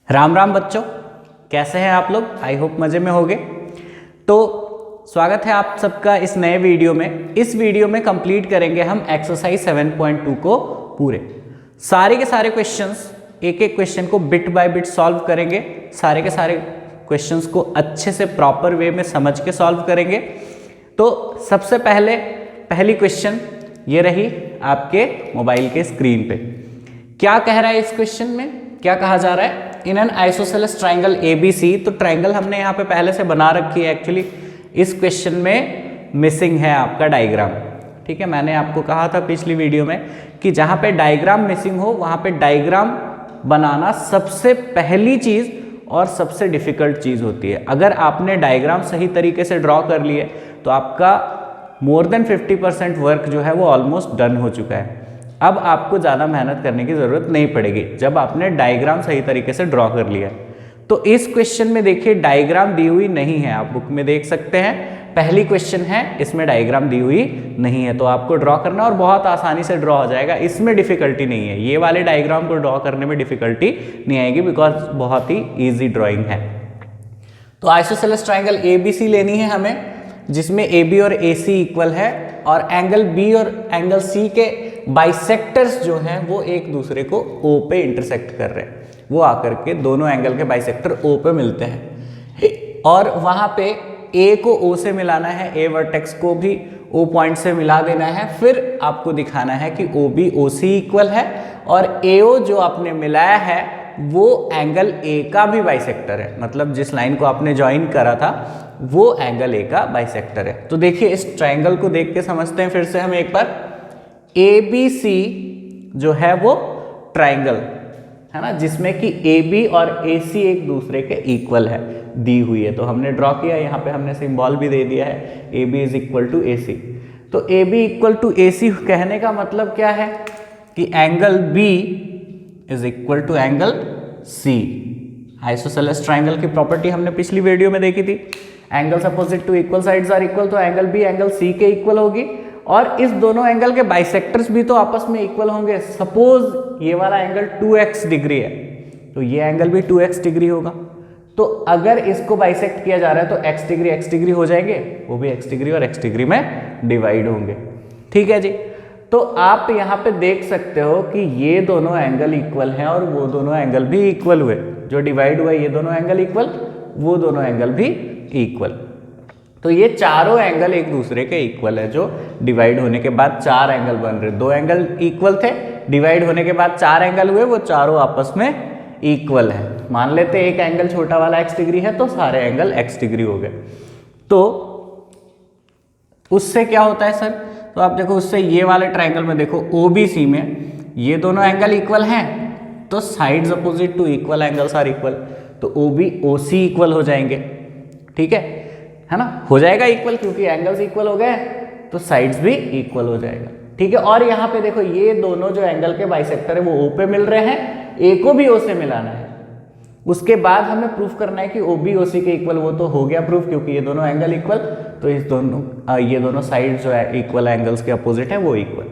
राम राम बच्चों, कैसे हैं आप लोग। आई होप मज़े में होंगे। तो स्वागत है आप सबका इस नए वीडियो में। इस वीडियो में कंप्लीट करेंगे हम एक्सरसाइज 7.2 को पूरे सारे के सारे क्वेश्चंस, एक एक क्वेश्चन को बिट बाय बिट सॉल्व करेंगे। सारे के सारे क्वेश्चंस को अच्छे से प्रॉपर वे में समझ के सॉल्व करेंगे। तो सबसे पहली क्वेश्चन ये रही आपके मोबाइल के स्क्रीन पे। क्या कह रहा है इस क्वेश्चन में, क्या कहा जा रहा है? In an isosceles triangle ABC। तो ट्राइंगल हमने यहाँ पे पहले से बना रखी है। एक्चुअली इस क्वेश्चन में मिसिंग है आपका डायग्राम। ठीक है, मैंने आपको कहा था पिछली वीडियो में कि जहाँ पे डायग्राम मिसिंग हो वहाँ पे डायग्राम बनाना सबसे पहली चीज़ और सबसे डिफिकल्ट चीज़ होती है। अगर आपने डायग्राम सही तरीके से ड्रॉ कर लिए तो आपका मोर देन 50% वर्क जो है वो ऑलमोस्ट डन हो चुका है। अब आपको ज़्यादा मेहनत करने की ज़रूरत नहीं पड़ेगी जब आपने डायग्राम सही तरीके से ड्रॉ कर लिया है। तो इस क्वेश्चन में देखिए डायग्राम दी हुई नहीं है, आप बुक में देख सकते हैं। पहली क्वेश्चन है, इसमें डायग्राम दी हुई नहीं है, तो आपको ड्रॉ करना और बहुत आसानी से ड्रॉ हो जाएगा। इसमें डिफिकल्टी नहीं है, ये वाले डायग्राम को ड्रॉ करने में डिफिकल्टी नहीं आएगी बिकॉज बहुत ही ईजी ड्रॉइंग है। तो आइसोसेलेस ट्राइंगल ABC लेनी है हमें, जिसमें AB और AC इक्वल है और एंगल B और एंगल C के बाइसेक्टर्स जो हैं वो एक दूसरे को O पे इंटरसेक्ट कर रहे हैं। वो आकर के दोनों एंगल के बाइसेक्टर O पे मिलते हैं और वहाँ पे A को O से मिलाना है, A वर्टेक्स को भी O पॉइंट से मिला देना है। फिर आपको दिखाना है कि OB OC इक्वल है और AO जो आपने मिलाया है वो एंगल A का भी बाइसेक्टर है। मतलब जिस लाइन को आपने ज्वाइन करा था वो एंगल A का बाइसेक्टर है। तो देखिए इस ट्राइंगल को देख के समझते हैं फिर से हम एक बार। ABC जो है वो ट्राइंगल है ना, जिसमें कि AB और AC एक दूसरे के इक्वल है, दी हुई है। तो हमने ड्रॉ किया, यहाँ पे हमने सिंबल भी दे दिया है, AB is equal to AC। तो AB इक्वल टू AC कहने का मतलब क्या है कि angle B is equal to angle C। Isosceles triangle की प्रॉपर्टी हमने पिछली वीडियो में देखी थी। Angles opposite to equal sides are equal, तो एंगल B एंगल C के इक्वल होगी और इस दोनों एंगल के बाइसेक्टर्स भी तो आपस में इक्वल होंगे। सपोज ये वाला एंगल 2x डिग्री है तो ये एंगल भी 2x डिग्री होगा। तो अगर इसको बाइसेक्ट किया जा रहा है तो x डिग्री हो जाएंगे, वो भी x डिग्री और x डिग्री में डिवाइड होंगे। ठीक है जी। तो आप यहाँ पे देख सकते हो कि ये दोनों एंगल इक्वल हैं और वो दोनों एंगल भी इक्वल हुए। जो डिवाइड हुआ ये दोनों एंगल इक्वल, वो दोनों एंगल भी इक्वल। तो ये चारों एंगल एक दूसरे के इक्वल है। जो डिवाइड होने के बाद चार एंगल बन रहे, दो एंगल इक्वल थे, डिवाइड होने के बाद चार एंगल हुए, वो चारों आपस में इक्वल है। मान लेते एक एंगल छोटा वाला x डिग्री है तो सारे एंगल x डिग्री हो गए। तो उससे क्या होता है सर? तो आप देखो उससे ये वाले ट्राइंगल में देखो OBC में ये दोनों एंगल इक्वल हैं तो sides opposite to equal angles are equal, तो OB OC इक्वल हो जाएंगे। ठीक है ना, हो जाएगा इक्वल, क्योंकि एंगल्स इक्वल हो गए तो साइड्स भी इक्वल हो जाएगा। ठीक है, और यहाँ पे देखो ये दोनों जो एंगल के बाइसेक्टर है वो O पे मिल रहे हैं, A को भी O से मिलाना है। उसके बाद हमें प्रूफ करना है कि OB OC के इक्वल, वो तो हो गया प्रूफ क्योंकि ये दोनों एंगल इक्वल, तो इस दोनों ये दोनों साइड जो है इक्वल एंगल्स के अपोजिट है वो इक्वल।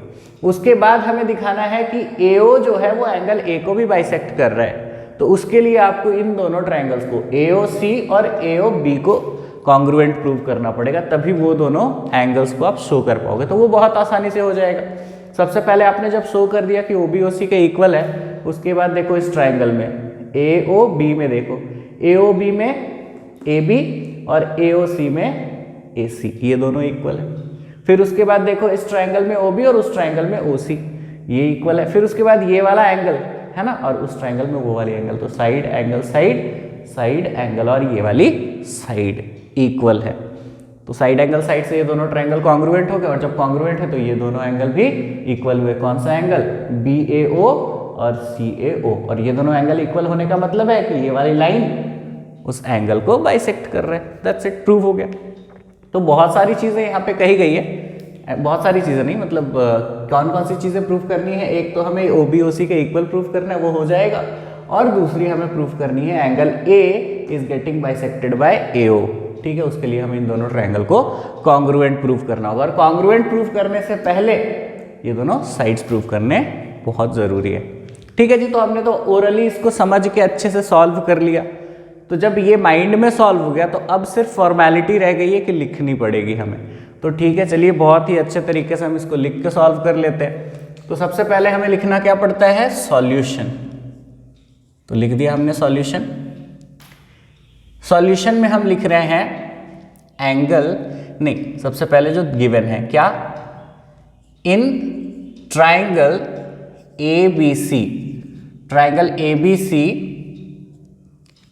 उसके बाद हमें दिखाना है कि AO जो है वो एंगल A को भी बाइसेक्ट कर रहा है। तो उसके लिए आपको इन दोनों ट्राइंगल्स को AOC और AOB को कॉन्ग्रुएंट प्रूव करना पड़ेगा, तभी वो दोनों एंगल्स को आप शो कर पाओगे। तो वो बहुत आसानी से हो जाएगा। सबसे पहले आपने जब शो कर दिया कि OB OC के इक्वल है, उसके बाद देखो इस ट्राइंगल में AOB में देखो AOB में AB और AOC में AC, ये दोनों इक्वल है। फिर उसके बाद देखो इस ट्राइंगल में OB और उस ट्राइंगल में OC, ये इक्वल है। फिर उसके बाद ये वाला एंगल है ना, और उस ट्राइंगल में वो वाली एंगल, तो साइड एंगल साइड एंगल और ये वाली साइड इक्वल है। तो साइड एंगल साइड से ये दोनों ट्राइंगल कॉन्ग्रुएंट हो गए, और जब कॉन्ग्रुएंट है तो ये दोनों एंगल भी इक्वल हुए। कौन सा एंगल? BAO और CAO। और ये दोनों एंगल इक्वल होने का मतलब है कि ये वाली लाइन उस एंगल को बाइसेक्ट कर रहे हैं। दैट्स इट, प्रूव हो गया। तो बहुत सारी चीज़ें यहाँ पे कही गई है, बहुत सारी चीज़ें नहीं, मतलब कौन कौन सी चीज़ें प्रूफ करनी है। एक तो हमें OB OC के इक्वल प्रूफ करना है, वो हो जाएगा। और दूसरी हमें प्रूफ करनी है angle A is getting bisected by AO। ठीक है, उसके लिए हमें इन दोनों ट्राइंगल को कॉन्ग्रुएंट प्रूफ करना होगा। और कॉन्ग्रुएंट प्रूफ करने से पहले ये दोनों साइड्स प्रूफ करने बहुत ज़रूरी है। ठीक है जी, तो हमने तो ओरली इसको समझ के अच्छे से सॉल्व कर लिया। तो जब ये माइंड में सॉल्व हो गया तो अब सिर्फ फॉर्मेलिटी रह गई है कि लिखनी पड़ेगी हमें। तो ठीक है, चलिए बहुत ही अच्छे तरीके से हम इसको लिख के सॉल्व कर लेते हैं। तो सबसे पहले हमें लिखना क्या पड़ता है, सॉल्यूशन। तो लिख दिया हमने सॉल्यूशन। सॉल्यूशन में हम लिख रहे हैं एंगल, नहीं सबसे पहले जो गिवन है क्या, in triangle ABC, triangle ABC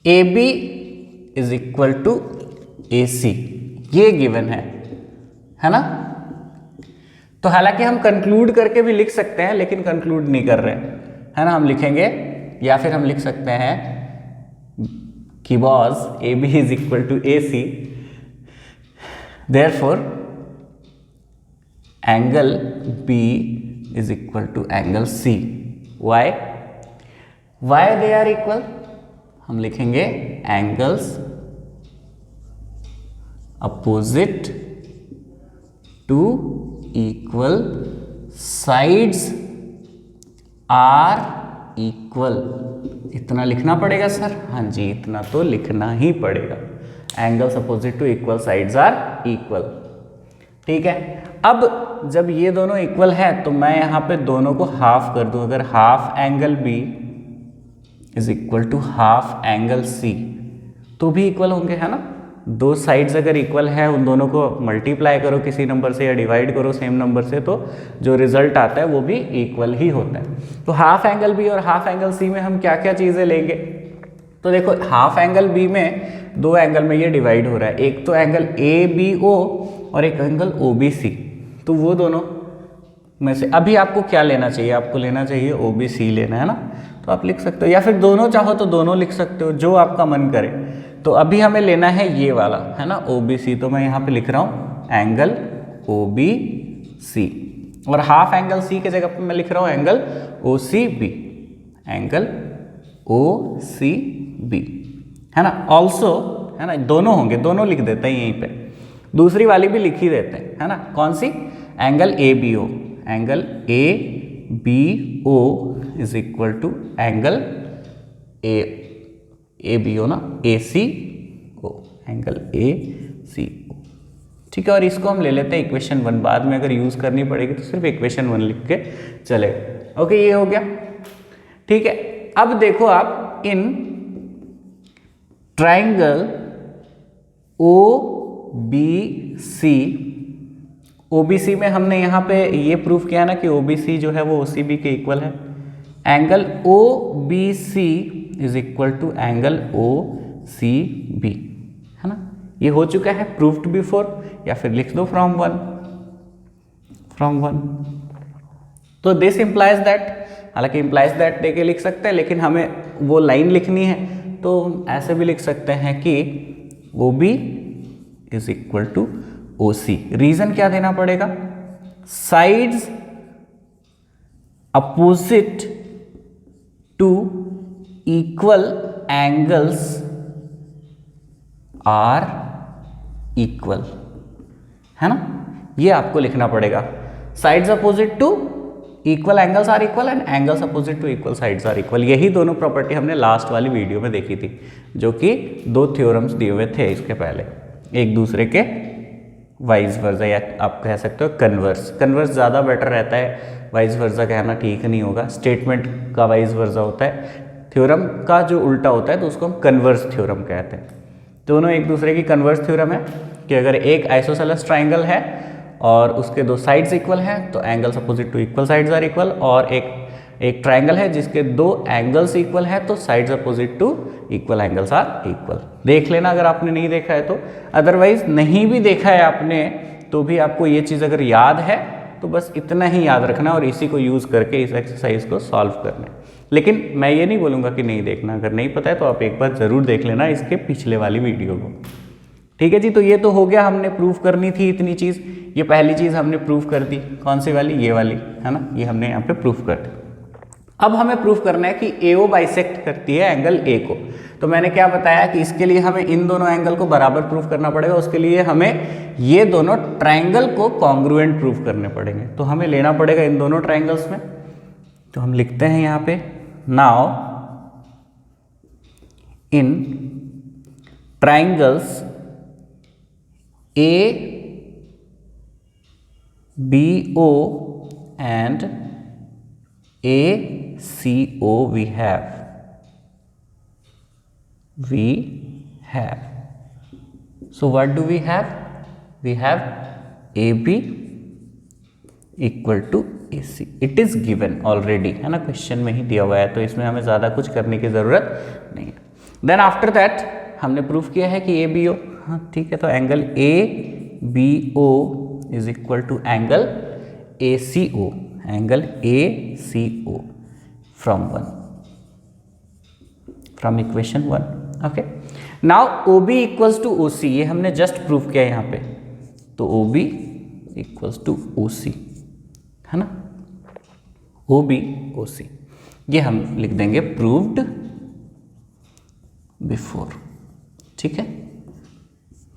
AB is equal to AC, ये गिवन है ना। तो हालांकि हम कंक्लूड करके भी लिख सकते हैं, लेकिन कंक्लूड नहीं कर रहे हैं, है ना। हम लिखेंगे या फिर हम लिख सकते हैं कि boss AB is equal to AC, therefore angle B is equal to angle C। Why they are equal, हम लिखेंगे angles opposite to equal sides are equal. इतना लिखना पड़ेगा सर, हाँ जी इतना तो लिखना ही पड़ेगा। Angles opposite to equal sides are equal, ठीक है। अब जब ये दोनों इक्वल है तो मैं यहाँ पे दोनों को हाफ कर दूं। अगर half angle B is equal to half angle C तो भी इक्वल होंगे, है ना। दो साइड्स अगर इक्वल है उन दोनों को मल्टीप्लाई करो किसी नंबर से या डिवाइड करो सेम नंबर से, तो जो रिजल्ट आता है वो भी इक्वल ही होता है। तो हाफ एंगल B और हाफ एंगल C में हम क्या क्या चीज़ें लेंगे, तो देखो हाफ एंगल B में दो एंगल में ये डिवाइड हो रहा है, एक तो एंगल ABO और एक एंगल OBC। तो वो दोनों में से अभी आपको क्या लेना चाहिए, आपको लेना चाहिए OBC लेना है ना। तो आप लिख सकते हो, या फिर दोनों चाहो तो दोनों लिख सकते हो, जो आपका मन करे। तो अभी हमें लेना है ये वाला, है ना, OBC। तो मैं यहाँ पे लिख रहा हूँ एंगल OBC, और हाफ एंगल C के जगह पे मैं लिख रहा हूँ एंगल OCB, एंगल OCB, है ना। ऑल्सो, है ना, दोनों होंगे, दोनों लिख देते हैं यहीं पे। दूसरी वाली भी लिख ही देते हैं, है ना। कौन सी, angle ABO, angle ABO is equal to angle ABO ना, ACO, एंगल ACO, ठीक है। और इसको हम ले लेते हैं इक्वेशन 1, बाद में अगर यूज करनी पड़ेगी तो सिर्फ इक्वेशन 1 लिख के चलेगा। ओके, ये हो गया, ठीक है। अब देखो आप इन ट्राइंगल OBC में हमने यहाँ पे ये प्रूफ किया ना कि OBC जो है वो OCB के इक्वल है। Angle OBC is equal to angle OCB, है ना। ये हो चुका है, प्रूफ्ड बिफोर, या फिर लिख दो फ्रॉम वन। तो दिस इंप्लाइज दैट, हालांकि इंप्लाइज दैट देके लिख सकते हैं, लेकिन हमें वो लाइन लिखनी है तो ऐसे भी लिख सकते हैं कि OB is equal to OC। Reason क्या देना पड़ेगा, sides opposite to equal angles are equal, है ना। ये आपको लिखना पड़ेगा, sides opposite to equal angles are equal and angles opposite to equal sides are equal. यही दोनों प्रॉपर्टी हमने लास्ट वाली वीडियो में देखी थी, जो कि दो थ्योरम्स दिए हुए थे इसके पहले, एक दूसरे के वाइस वर्सा, या आप कह सकते हो कन्वर्स ज़्यादा बेटर रहता है, वाइस वर्सा कहना ठीक नहीं होगा। स्टेटमेंट का वाइस वर्सा होता है, थ्योरम का जो उल्टा होता है तो उसको हम कन्वर्स थ्योरम कहते हैं। दोनों एक दूसरे की कन्वर्स थ्योरम है कि अगर एक आइसोसेलेस ट्राइंगल है और उसके दो साइड्स इक्वल हैं तो angles opposite to equal sides are equal, और एक ट्राइंगल है जिसके दो एंगल्स इक्वल है तो sides opposite to equal angles are equal. देख लेना अगर आपने नहीं देखा है तो, अदरवाइज नहीं भी देखा है आपने तो भी आपको ये चीज़ अगर याद है तो बस इतना ही याद रखना और इसी को यूज़ करके इस एक्सरसाइज को सॉल्व करना है। लेकिन मैं ये नहीं बोलूँगा कि नहीं देखना, अगर नहीं पता है तो आप एक बार ज़रूर देख लेना इसके पिछले वाली वीडियो को, ठीक है जी। तो ये तो हो गया, हमने प्रूफ करनी थी इतनी चीज़, ये पहली चीज़ हमने प्रूफ कर दी। कौन सी वाली, ये वाली, है ना, ये हमने यहाँ पे प्रूफ कर दी। अब हमें प्रूफ करना है कि AO बाइसेक्ट करती है एंगल A को। तो मैंने क्या बताया कि इसके लिए हमें इन दोनों एंगल को बराबर प्रूफ करना पड़ेगा, उसके लिए हमें ये दोनों ट्राइंगल को कॉन्ग्रुएंट प्रूफ करने पड़ेंगे। तो हमें लेना पड़ेगा इन दोनों ट्राइंगल्स में, तो हम लिखते हैं यहाँ पे now in triangles ABO and ACO we have so what do we have AB equal to AC. It is given already, है ना, क्वेश्चन में ही दिया हुआ है, तो इसमें हमें ज़्यादा कुछ करने की ज़रूरत नहीं है. देन आफ्टर दैट हमने प्रूफ किया है कि ABO, हाँ ठीक है, तो angle ABO is equal to angle ACO, angle ACO from equation 1. Okay, now OB equals to OC, ये हमने जस्ट प्रूफ किया यहाँ पे, तो OB इक्वल्स टू OC, है ना, OB OC, ये हम लिख देंगे प्रूव्ड बिफोर. ठीक है,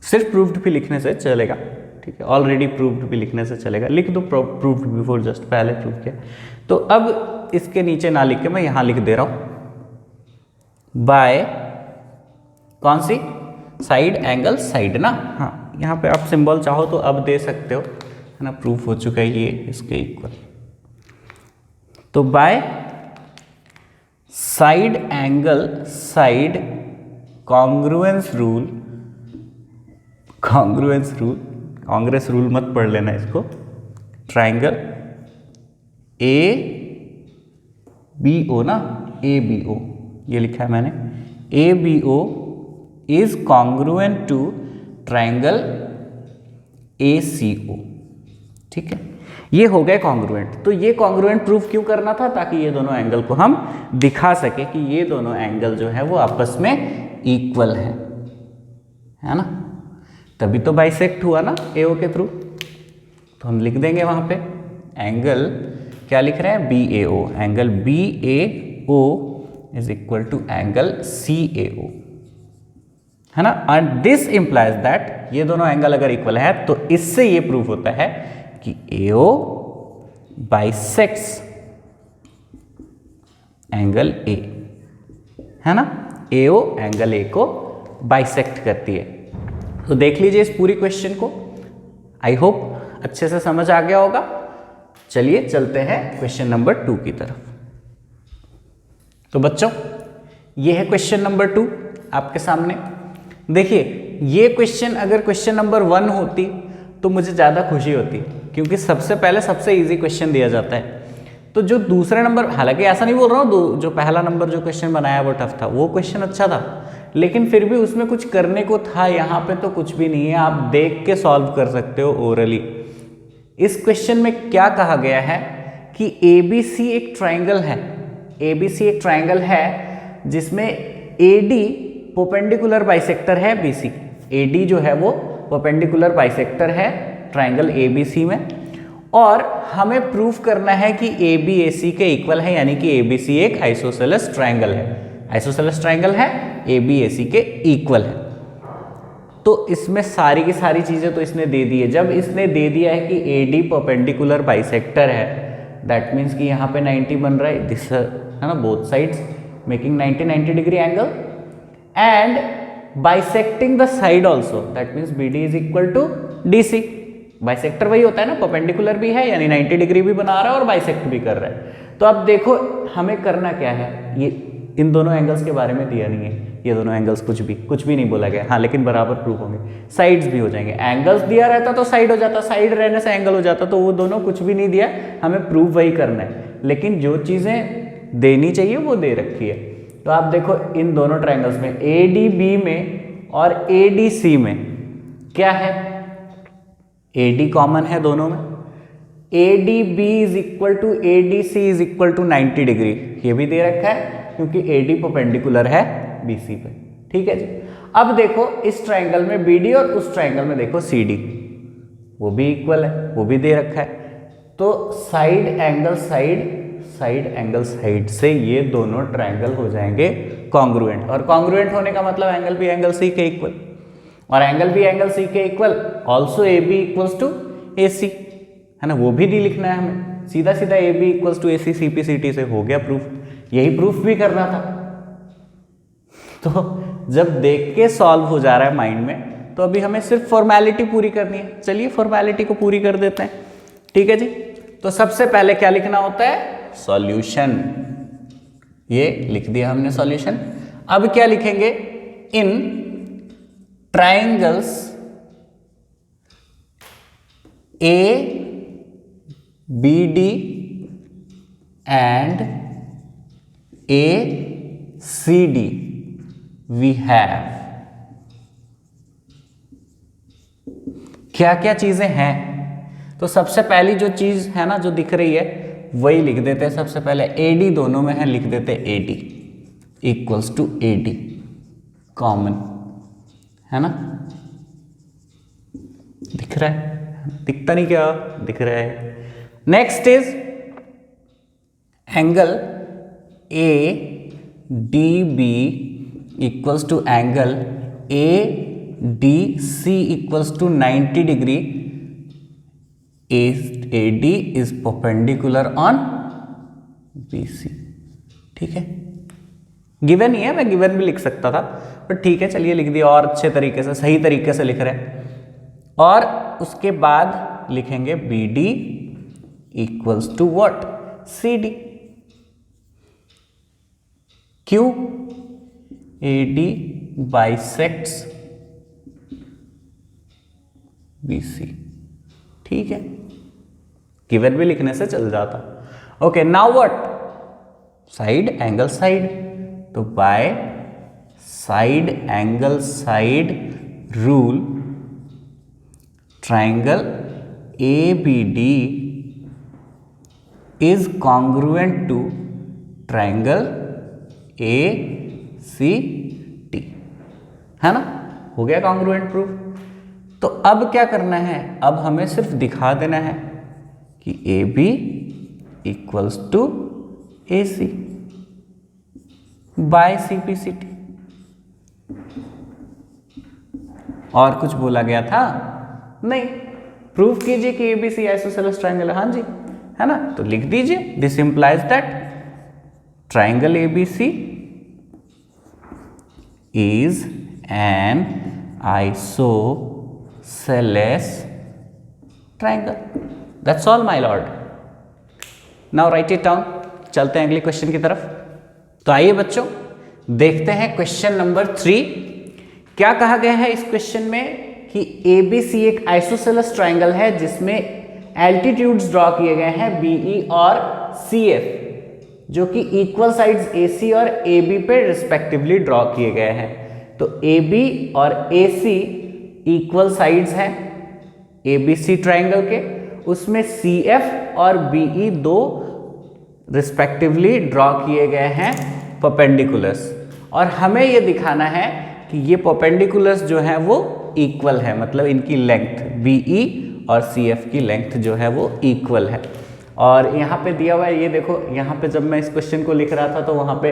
सिर्फ प्रूव्ड भी लिखने से चलेगा, ठीक है, ऑलरेडी प्रूव्ड भी लिखने से चलेगा, लिख दो प्रूव्ड बिफोर, जस्ट पहले प्रूव किया. तो अब इसके नीचे ना लिख के मैं यहां लिख दे रहा हूं बाय कौन सी साइड, एंगल साइड ना, हाँ यहाँ पे आप सिंबल चाहो तो अब दे सकते हो, है ना, प्रूफ हो चुका है ये इसके इक्वल. तो by side angle side congruence rule Congress rule मत पढ़ लेना इसको, ट्राइंगल ABO ना, ABO ये लिखा है मैंने, ABO is congruent to triangle ACO. ठीक है, ये हो गए कॉन्ग्रुएंट. तो ये कॉन्ग्रुएंट प्रूफ क्यों करना था, ताकि ये दोनों एंगल को हम दिखा सके कि ये दोनों एंगल जो है वो आपस में इक्वल है ना, तभी तो बाइसेक्ट हुआ ना AO के थ्रू. तो हम लिख देंगे वहां पे एंगल, क्या लिख रहे हैं, BAO, angle BAO is equal to angle CAO, है ना. एंड दिस इंप्लाइज दैट ये दोनों एंगल अगर इक्वल है तो इससे ये प्रूफ होता है कि AO बाइसेक्ट्स एंगल A, है ना, AO एंगल A को बाइसेक्ट करती है. तो देख लीजिए इस पूरी क्वेश्चन को, आई होप अच्छे से समझ आ गया होगा. चलिए चलते हैं क्वेश्चन नंबर 2 की तरफ. तो बच्चों ये है क्वेश्चन नंबर 2 आपके सामने. देखिए ये क्वेश्चन अगर क्वेश्चन नंबर 1 होती तो मुझे ज़्यादा खुशी होती, क्योंकि सबसे पहले सबसे इजी क्वेश्चन दिया जाता है. तो जो दूसरे नंबर, हालांकि ऐसा नहीं बोल रहा हूँ जो पहला नंबर जो क्वेश्चन बनाया वो टफ था, वो क्वेश्चन अच्छा था, लेकिन फिर भी उसमें कुछ करने को था. यहाँ पे तो कुछ भी नहीं है, आप देख के सॉल्व कर सकते हो ओरली. इस क्वेश्चन में क्या कहा गया है कि ABC एक ट्राइंगल है, ABC एक ट्राइंगल है जिसमें AD परपेंडिकुलर बाइसेक्टर है BC. AD जो है वो परपेंडिकुलर बाइसेक्टर है ट्राइंगल ABC में, और हमें प्रूफ करना है कि AB AC के इक्वल है, यानी कि ABC एक आइसोसेलेस ट्राइंगल है. आइसोसेलेस ट्राइंगल है, AB AC के इक्वल है. तो इसमें सारी की सारी चीज़ें तो इसने दे दी है. जब इसने दे दिया है कि AD परपेंडिकुलर बाइसेक्टर है, दैट मीन्स कि यहाँ पे 90 बन रहा है, दिस है ना, both sides making 90 degree angle, and bisecting the side also, that means BD is equal to DC. Bisector वही होता है ना, परपेंडिकुलर भी है यानी 90 डिग्री भी बना रहा है और बाइसेक्ट भी कर रहा है. तो अब देखो हमें करना क्या है, ये इन दोनों एंगल्स के बारे में दिया नहीं है, ये दोनों एंगल्स कुछ भी नहीं बोला गया, हाँ, लेकिन बराबर प्रूफ होंगे, साइड्स भी हो जाएंगे. एंगल्स दिया रहता तो साइड हो जाता, साइड रहने से एंगल हो जाता, तो वो दोनों कुछ भी नहीं दिया, हमें प्रूफ वही करना है. लेकिन जो चीज़ें देनी चाहिए वो दे रखी है. तो आप देखो इन दोनों ट्राइंगल्स में ADB में और ADC में क्या है, AD कॉमन है दोनों में, ADB is equal to ADC is equal to 90 degree, ये भी दे रखा है क्योंकि AD परपेंडिकुलर है BC पे. ठीक है जी. अब देखो इस ट्राइंगल में BD और उस ट्राइंगल में देखो CD, वो भी इक्वल है, वो भी दे रखा है. तो साइड एंगल साइड से ये दोनों ट्राइंगल हो जाएंगे कॉन्ग्रुएंट, और कॉन्ग्रुएंट होने का मतलब एंगल भी एंगल C के इक्वल, और एंगल भी एंगल C के equal, also AB equals to AC, है ना, वो भी नहीं लिखना है हमें, सीधा सीधा AB equals to AC CP CT से हो गया प्रूफ. यही प्रूफ भी करना था। तो जब देख के सॉल्व हो जा रहा है माइंड में, तो अभी हमें सिर्फ फॉर्मेलिटी पूरी करनी है। चलिए फॉर्मेलिटी को पूरी कर देते हैं, ठीक है जी। तो सबसे पहले क्या लिखना होता है? सॉल्यूशन। ये लिख दिया हमने सॉल्यूशन। अब क्या लिखेंगे? In triangles A B D and A C D we have, क्या क्या चीजें हैं? तो सबसे पहली जो चीज है ना, जो दिख रही है, वही लिख देते हैं। सबसे पहले AD दोनों में है, लिख देते हैं AD equals to AD, common है ना। दिख रहा है? दिखता नहीं क्या? दिख रहा है। Next is angle ADB equals to angle ADC equals to 90 degree. AD is perpendicular on BC, ठीक है। गिवन ही है, मैं गिवन भी लिख सकता था, पर ठीक है चलिए लिख दिया, और अच्छे तरीके से, सही तरीके से लिख रहे हैं। और उसके बाद लिखेंगे BD equals to what? CD। क्यों? AD बाइसेक्ट्स BC, ठीक है। गिवन भी लिखने से चल जाता। Okay, now what? Side angle side. तो by side angle side rule, triangle ABD is congruent to triangle ACD, है ना। हो गया कॉन्ग्रुएंट प्रूफ। तो अब क्या करना है? अब हमें सिर्फ दिखा देना है कि AB equals to AC by CPCT। और कुछ बोला गया था? नहीं। प्रूफ कीजिए कि ABC आइसोसेलेस ट्राइंगल है। हाँ जी, है ना। तो लिख दीजिए, this implies that triangle ABC is N isosceles triangle. That's all my lord. Now write it down. चलते हैं अगले क्वेश्चन की तरफ। तो आइए बच्चों, देखते हैं क्वेश्चन नंबर 3। क्या कहा गया है इस क्वेश्चन में कि ABC एक आइसोसेलेस ट्राइंगल है जिसमें एल्टीट्यूड्स ड्रॉ किए गए हैं BE और CF, जो कि इक्वल साइड्स AC और AB पे रिस्पेक्टिवली ड्रॉ किए गए हैं। तो AB और AC इक्वल साइड्स हैं ABC ट्राइंगल के, उसमें CF और BE दो रिस्पेक्टिवली ड्रॉ किए गए हैं परपेंडिकुलर्स, और हमें ये दिखाना है कि ये परपेंडिकुलर्स जो हैं वो इक्वल है, मतलब इनकी लेंथ BE और CF की लेंथ जो है वो इक्वल है। और यहाँ पे दिया हुआ है, ये देखो, यहाँ पे जब मैं इस क्वेश्चन को लिख रहा था तो वहाँ पे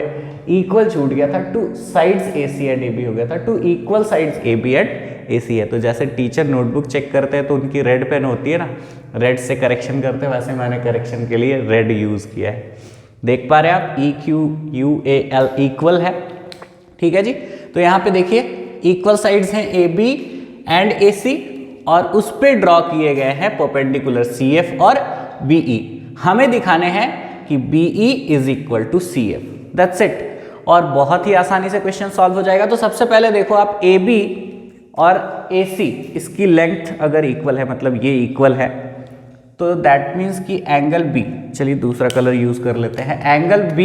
इक्वल छूट गया था, two sides AC and AB हो गया था, two equal sides AB and AC है। तो जैसे टीचर नोटबुक चेक करते हैं तो उनकी रेड पेन होती है ना, रेड से करेक्शन करते हैं, वैसे मैंने करेक्शन के लिए रेड यूज़ किया है। देख पा रहे हैं आप, EQUAL इक्वल है, ठीक है जी। तो यहाँ पे देखिए इक्वल साइड्स हैं AB एंड AC, और उस पे ड्रॉ किए गए हैं परपेंडिकुलर CF और BE। हमें दिखाने हैं कि BE is equal to CF, that's it. और बहुत ही आसानी से क्वेश्चन सॉल्व हो जाएगा। तो सबसे पहले देखो आप, AB और AC इसकी लेंथ अगर इक्वल है, मतलब ये इक्वल है, तो दैट मीन्स कि एंगल B, चलिए दूसरा कलर यूज कर लेते हैं, angle B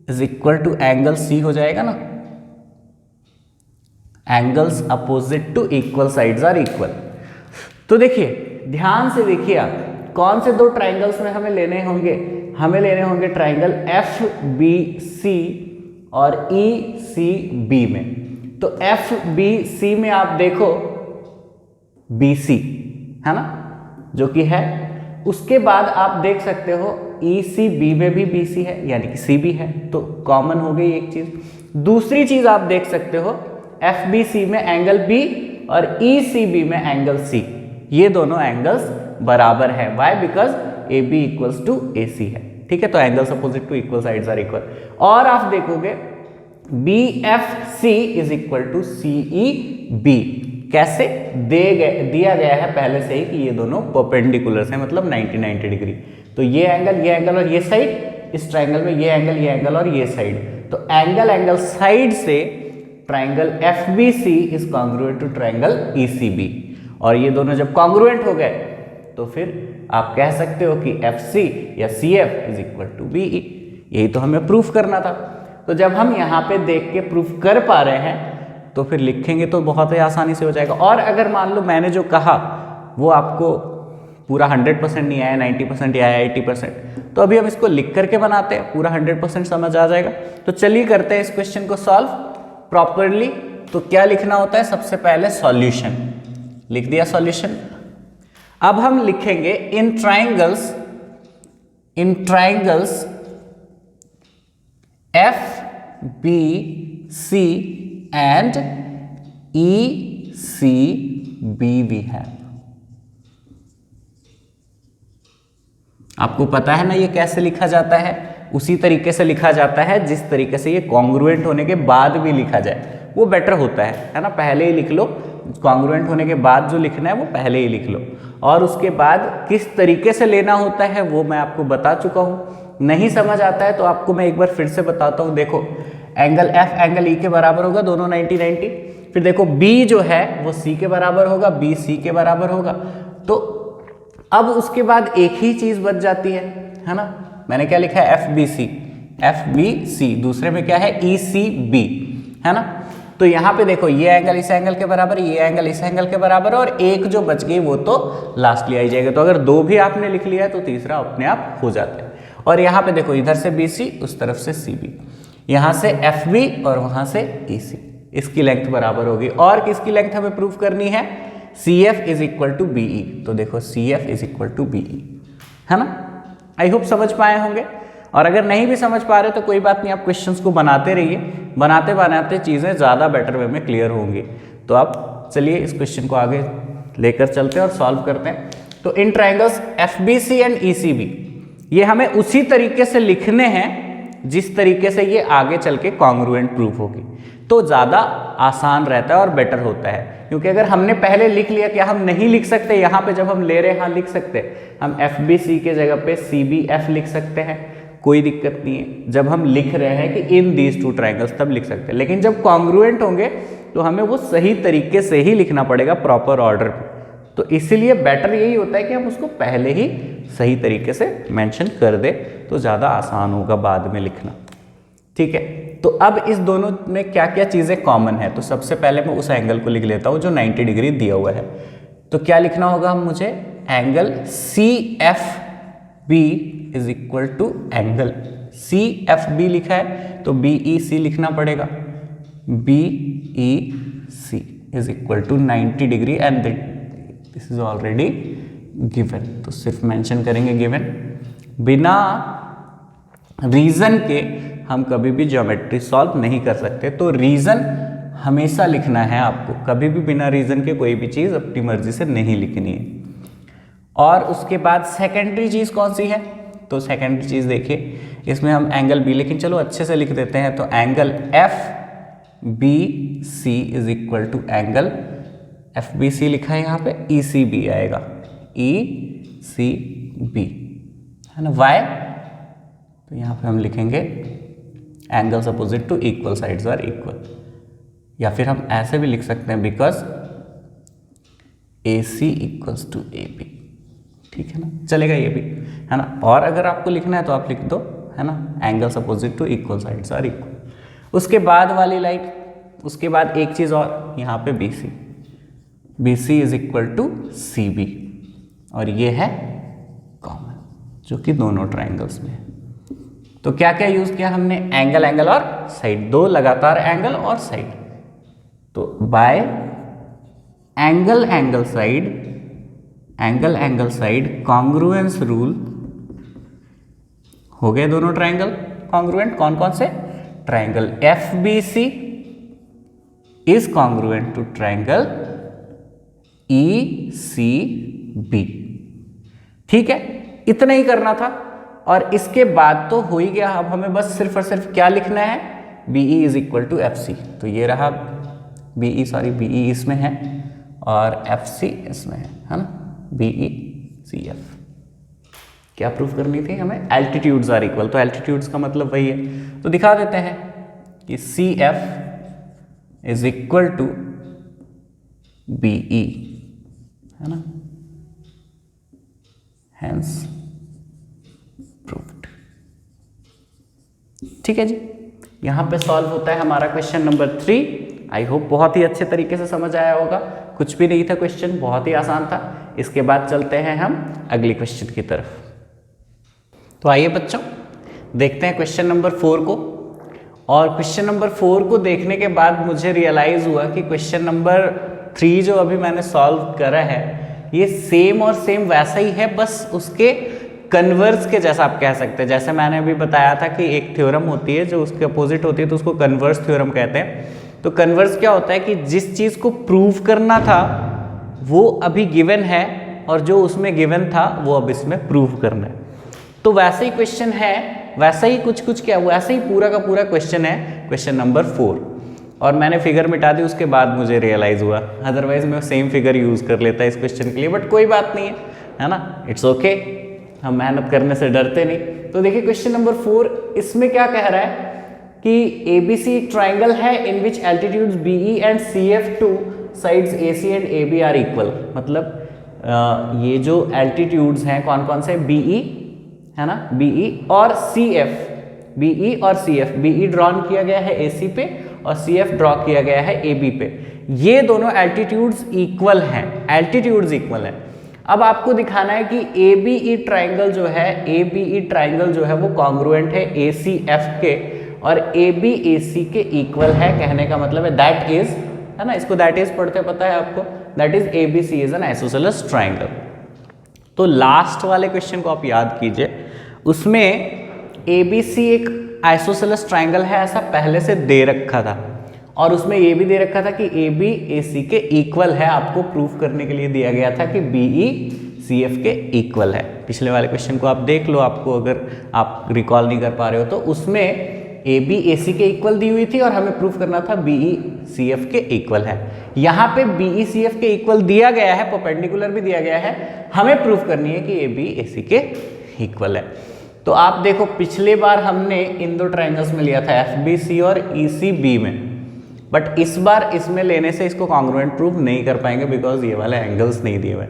is equal to angle C हो जाएगा ना। Angles opposite to equal sides are equal. तो देखिए, ध्यान से देखिए आप, कौन से दो ट्राइंगल्स में हमें लेने होंगे? हमें लेने होंगे ट्राइंगल FBC और ECB में। तो FBC में आप देखो BC है ना, जो कि है। उसके बाद आप देख सकते हो ECB में भी BC है, यानी कि CB है, तो कॉमन हो गई एक चीज। दूसरी चीज आप देख सकते हो, FBC में एंगल B और ECB में एंगल C, ये दोनों एंगल्स बराबर है। Why? Because AB equals to AC है। ठीक है, तो angles opposite to equal sides are equal. और आप देखोगे BFC is equal to CEB, कैसे दिया गया है पहले से ही कि ये दोनों परपेंडिकुलर हैं, मतलब 90 डिग्री। तो ये एंगल और ये साइड, इस ट्राइंगल में ये एंगल और ये साइड, तो एंगल साइड से triangle FBC is congruent to triangle ECB। और ये दोनों जब कॉन्ग्रुएंट हो गए तो फिर आप कह सकते हो कि FC या CF is equal to BE। यही तो हमें प्रूफ करना था। तो जब हम यहाँ पे देख के प्रूफ कर पा रहे हैं तो फिर लिखेंगे तो बहुत ही आसानी से हो जाएगा। और अगर मान लो मैंने जो कहा वो आपको पूरा 100% नहीं आया, 90% या 80%, तो अभी हम इसको लिख करके बनाते हैं, पूरा 100% समझ आ जाएगा। तो चलिए करते हैं इस क्वेश्चन को सॉल्व प्रॉपरली। तो क्या लिखना होता है, सबसे पहले सॉल्यूशन लिख दिया, सॉल्यूशन। अब हम लिखेंगे in triangles FBC and ECB we have। आपको पता है ना ये कैसे लिखा जाता है, उसी तरीके से लिखा जाता है जिस तरीके से ये कॉन्ग्रुएंट होने के बाद भी लिखा जाए, वो बेटर होता है ना। पहले ही लिख लो, कॉन्ग्रुएंट होने के बाद जो लिखना है वो पहले ही लिख लो, और उसके बाद किस तरीके से लेना होता है वो मैं आपको बता चुका हूँ। नहीं समझ आता है तो आपको मैं एक बार फिर से बताता हूँ। देखो एंगल F एंगल E के बराबर होगा, दोनों 90। फिर देखो B जो है वो C के बराबर होगा, B C के बराबर होगा। तो अब उसके बाद एक ही चीज बच जाती है ना। मैंने क्या लिखा है, FBC, दूसरे में क्या है ECB, है ना। तो यहाँ पे देखो ये एंगल इस एंगल के बराबर, ये एंगल इस एंगल के बराबर, और एक जो बच गई वो तो लास्टली आई जाएगा। तो अगर दो भी आपने लिख लिया है तो तीसरा अपने आप हो जाता है। और यहाँ पे देखो इधर से BC, उस तरफ से CB, यहाँ से FB और वहाँ से EC, इसकी लेंथ बराबर होगी। और किसकी लेंथ हमें प्रूफ करनी है, CF is equal to BE। तो देखो CF is equal to BE, है ना। आई होप समझ पाए होंगे। और अगर नहीं भी समझ पा रहे तो कोई बात नहीं, आप क्वेश्चंस को बनाते रहिए, बनाते बनाते चीज़ें ज़्यादा बेटर वे में क्लियर होंगी। तो आप चलिए इस क्वेश्चन को आगे लेकर चलते हैं और सॉल्व करते हैं। तो इन ट्राइंगल्स FBC एंड ECB ये हमें उसी तरीके से लिखने हैं जिस तरीके से ये आगे चल के कॉन्ग्रुएंट प्रूफ होगी, तो ज़्यादा आसान रहता है और बेटर होता है। क्योंकि अगर हमने पहले लिख लिया, क्या हम नहीं लिख सकते, यहाँ पे जब हम ले रहे हैं हाँ लिख सकते हैं, हम FBC के जगह पे CBF लिख सकते हैं, कोई दिक्कत नहीं है। जब हम लिख रहे हैं कि इन दीज टू ट्राइंगल्स तब लिख सकते हैं, लेकिन जब कॉन्ग्रुएंट होंगे तो हमें वो सही तरीके से ही लिखना पड़ेगा, प्रॉपर ऑर्डर में। तो इसीलिए बेटर यही होता है कि हम उसको पहले ही सही तरीके से मेंशन कर दे, तो ज़्यादा आसान होगा बाद में लिखना, ठीक है। तो अब इस दोनों में क्या क्या चीज़ें कॉमन है, तो सबसे पहले मैं उस एंगल को लिख लेता हूँ जो 90 डिग्री दिया हुआ है। तो क्या लिखना होगा मुझे, angle CFB is equal to angle CFB लिखा है तो BEC लिखना पड़ेगा, BEC is equal to 90 degree and this is already given. तो सिर्फ मेंशन करेंगे गिवन। बिना रीजन के हम कभी भी ज्योमेट्री सॉल्व नहीं कर सकते, तो रीजन हमेशा लिखना है आपको, कभी भी बिना रीजन के कोई भी चीज़ अपनी मर्जी से नहीं लिखनी है। और उसके बाद सेकेंडरी चीज़ कौन सी है, तो सेकेंडरी चीज़ देखिए, इसमें हम एंगल B, लेकिन चलो अच्छे से लिख देते हैं। तो angle FBC is equal to angle FBC लिखा है यहाँ पे, ECB आएगा, ECB, है ना। वाई, तो यहाँ पे हम लिखेंगे angles opposite to equal sides are equal, या फिर हम ऐसे भी लिख सकते हैं because AC equals to AB, ठीक है ना, चलेगा ये भी, है ना। और अगर आपको लिखना है तो आप लिख दो, है ना, angles opposite to equal sides are equal. उसके बाद वाली लाइन, उसके बाद एक चीज़ और यहाँ पे BC is equal to CB, और ये है कॉमन जो कि दोनों ट्राइंगल्स में है। तो क्या क्या यूज किया हमने, एंगल एंगल और साइड, दो लगातार एंगल और साइड। तो by angle angle side congruence rule हो गए दोनों ट्राइंगल कॉन्ग्रुएंट। कौन कौन से, triangle FBC is congruent to triangle ECB, ठीक है। इतना ही करना था। और इसके बाद तो हो ही गया। अब हमें बस सिर्फ और सिर्फ क्या लिखना है, BE is equal to FC। तो ये रहा BE इसमें है और FC इसमें है ना, BE CF। क्या प्रूफ करनी थी हमें, एल्टीट्यूड्स आर इक्वल। तो एल्टीट्यूड्स का मतलब वही है, तो दिखा देते हैं कि CF is equal to BE, है ना, हेंस प्रूव्ड। ठीक है जी, यहां पे सॉल्व होता है हमारा क्वेश्चन नंबर 3। आई होप बहुत ही अच्छे तरीके से समझ आया होगा, कुछ भी नहीं था क्वेश्चन, बहुत ही आसान था। इसके बाद चलते हैं हम अगली क्वेश्चन की तरफ। तो आइए बच्चों देखते हैं क्वेश्चन नंबर 4 को। और क्वेश्चन नंबर 4 को देखने के बाद मुझे रियलाइज हुआ कि क्वेश्चन नंबर 3 जो अभी मैंने सॉल्व करा है ये सेम और सेम वैसा ही है, बस उसके कन्वर्स के जैसा आप कह सकते हैं। जैसे मैंने अभी बताया था कि एक थ्योरम होती है जो उसके अपोजिट होती है तो उसको कन्वर्स थ्योरम कहते हैं। तो कन्वर्स क्या होता है कि जिस चीज़ को प्रूव करना था वो अभी गिवन है और जो उसमें गिवन था वो अब इसमें प्रूव करना है। तो वैसे ही क्वेश्चन है, वैसा ही कुछ क्या, वैसे ही पूरा का पूरा क्वेश्चन है क्वेश्चन नंबर 4। और मैंने फिगर मिटा दी उसके बाद मुझे रियलाइज़ हुआ, अदरवाइज मैं सेम फिगर यूज़ कर लेता इस क्वेश्चन के लिए, बट कोई बात नहीं है ना, इट्स ओके, हम मेहनत करने से डरते नहीं। तो देखिए क्वेश्चन नंबर 4 इसमें क्या कह रहा है कि ABC एक ट्राइंगल है in which altitudes BE and CF to sides AC and AB are equal. मतलब ये जो एल्टीट्यूड्स हैं कौन कौन से, BE है ना, BE और CF, BE और CF, BE ड्रॉन किया गया है AC पे और CF ड्रॉ किया गया है AB पे। ये दोनों एल्टीट्यूड्स इक्वल हैं, एल्टीट्यूड्स इक्वल हैं। अब आपको दिखाना है कि ABE ट्राइंगल जो है, ABE ट्राइंगल जो है वो कॉन्ग्रुएंट है ACF के और AB AC के इक्वल है। कहने का मतलब है दैट इज, है ना, इसको दैट इज पढ़ते पता है आपको, that is ABC is an isosceles triangle. तो लास्ट वाले क्वेश्चन को आप याद कीजिए, उसमें ABC एक आइसोसेलेस ट्राइंगल है ऐसा पहले से दे रखा था और उसमें ये भी दे रखा था कि AB AC के इक्वल है। आपको प्रूफ करने के लिए दिया गया था कि BE CF के इक्वल है। पिछले वाले क्वेश्चन को आप देख लो, आपको अगर आप रिकॉल नहीं कर पा रहे हो तो उसमें AB AC के इक्वल दी हुई थी और हमें प्रूफ करना था BE CF के इक्वल है। यहाँ पे BE CF के इक्वल दिया गया है, परपेंडिकुलर भी दिया गया है, हमें प्रूफ करनी है कि AB AC के इक्वल है। तो आप देखो पिछले बार हमने इन दो ट्राइंगल्स में लिया था FBC और ECB में, बट इस बार इसमें लेने से इसको कॉन्ग्रुएंट प्रूफ नहीं कर पाएंगे बिकॉज ये वाले एंगल्स नहीं दिए हुए।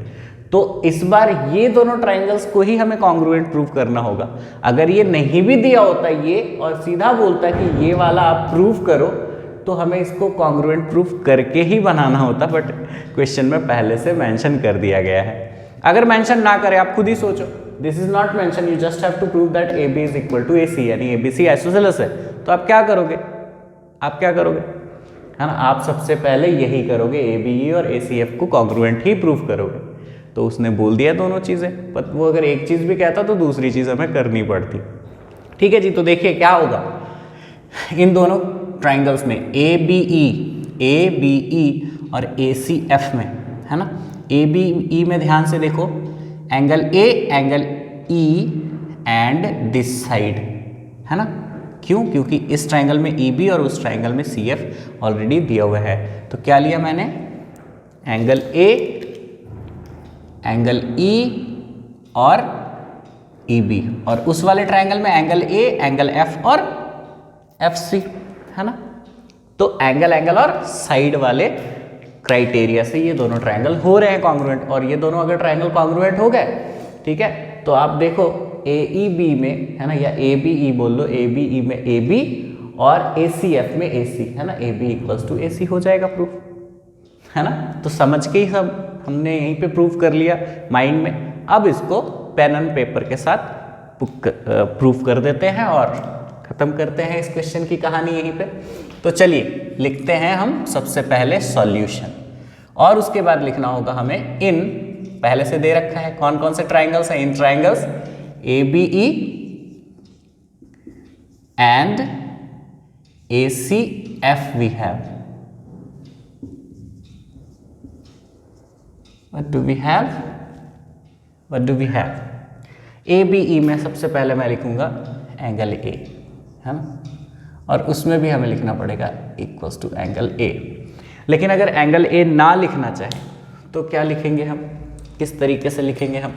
तो इस बार ये दोनों ट्राइंगल्स को ही हमें कॉन्ग्रुएंट प्रूफ करना होगा। अगर ये नहीं भी दिया होता ये और सीधा बोलता कि ये वाला आप प्रूफ करो तो हमें इसको कॉन्ग्रुएंट प्रूफ करके ही बनाना होता, बट क्वेश्चन में पहले से मेंशन कर दिया गया है। अगर मेंशन ना करे, आप खुद ही सोचो, this is not mention, you just have to prove that AB is equal to AC, यानी ABC आइसोसेलेस है। तो आप क्या करोगे, आप क्या करोगे, है ना, आप सबसे पहले यही करोगे, ABE और ACF को कॉन्ग्रुएंट ही प्रूफ करोगे। तो उसने बोल दिया दोनों चीज़ें, पर वो अगर एक चीज़ भी कहता तो दूसरी चीज़ हमें करनी पड़ती। ठीक है जी, तो देखिए क्या होगा इन दोनों ट्राइंगल्स में, ABE और ACF में, है ना। ABE में ध्यान से देखो, angle A, angle E and this side, है ना। क्यों, क्योंकि इस ट्राइंगल में EB और उस ट्राइंगल में CF ऑलरेडी दिया हुआ है। तो क्या लिया मैंने, एंगल A, एंगल E और EB, और उस वाले ट्राइंगल में एंगल A, एंगल F और FC, है ना। तो एंगल और साइड वाले क्राइटेरिया से ये दोनों ट्राइंगल हो रहे हैं कॉन्ग्रुएंट, और ये दोनों अगर ट्राइंगल कॉन्ग्रुएंट हो गए, ठीक है, तो आप देखो AEB में, है ना, या ABE बोल लो, ABE में AB और ACF में AC, है ना, AB इक्वल्स टू AC हो जाएगा प्रूफ, है ना। तो समझ के ही सब हमने यहीं पे प्रूफ कर लिया माइंड में। अब इसको पेन एंड पेपर के साथ प्रूफ कर देते हैं और खत्म करते हैं इस क्वेश्चन की कहानी यहीं पे। तो चलिए लिखते हैं हम सबसे पहले सॉल्यूशन, और उसके बाद लिखना होगा हमें इन, पहले से दे रखा है कौन कौन से ट्राइंगल्स हैं, इन triangles ABE and ACF we have. What do we have? ABE में सबसे पहले मैं लिखूंगा एंगल A, है ना, और उसमें भी हमें लिखना पड़ेगा इक्वल्स टू एंगल A। लेकिन अगर एंगल A ना लिखना चाहे तो क्या लिखेंगे हम, किस तरीके से लिखेंगे हम?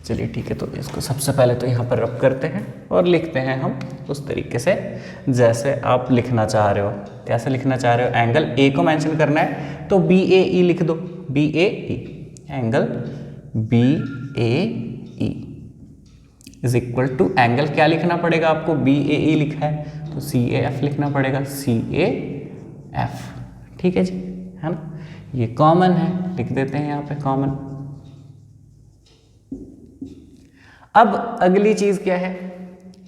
चलिए ठीक है, तो इसको सबसे पहले तो यहाँ पर रब करते हैं और लिखते हैं हम उस तरीके से जैसे आप लिखना चाह रहे हो। कैसे लिखना चाह रहे हो? एंगल A को मेंशन करना है तो BAE लिख दो, BAE, angle BAE is equal to angle क्या लिखना पड़ेगा आपको? BAE लिखा है तो CAF लिखना पड़ेगा, CAF। ठीक है जी, है ना, ये कॉमन है, लिख देते हैं यहाँ पे कॉमन। अब अगली चीज क्या है,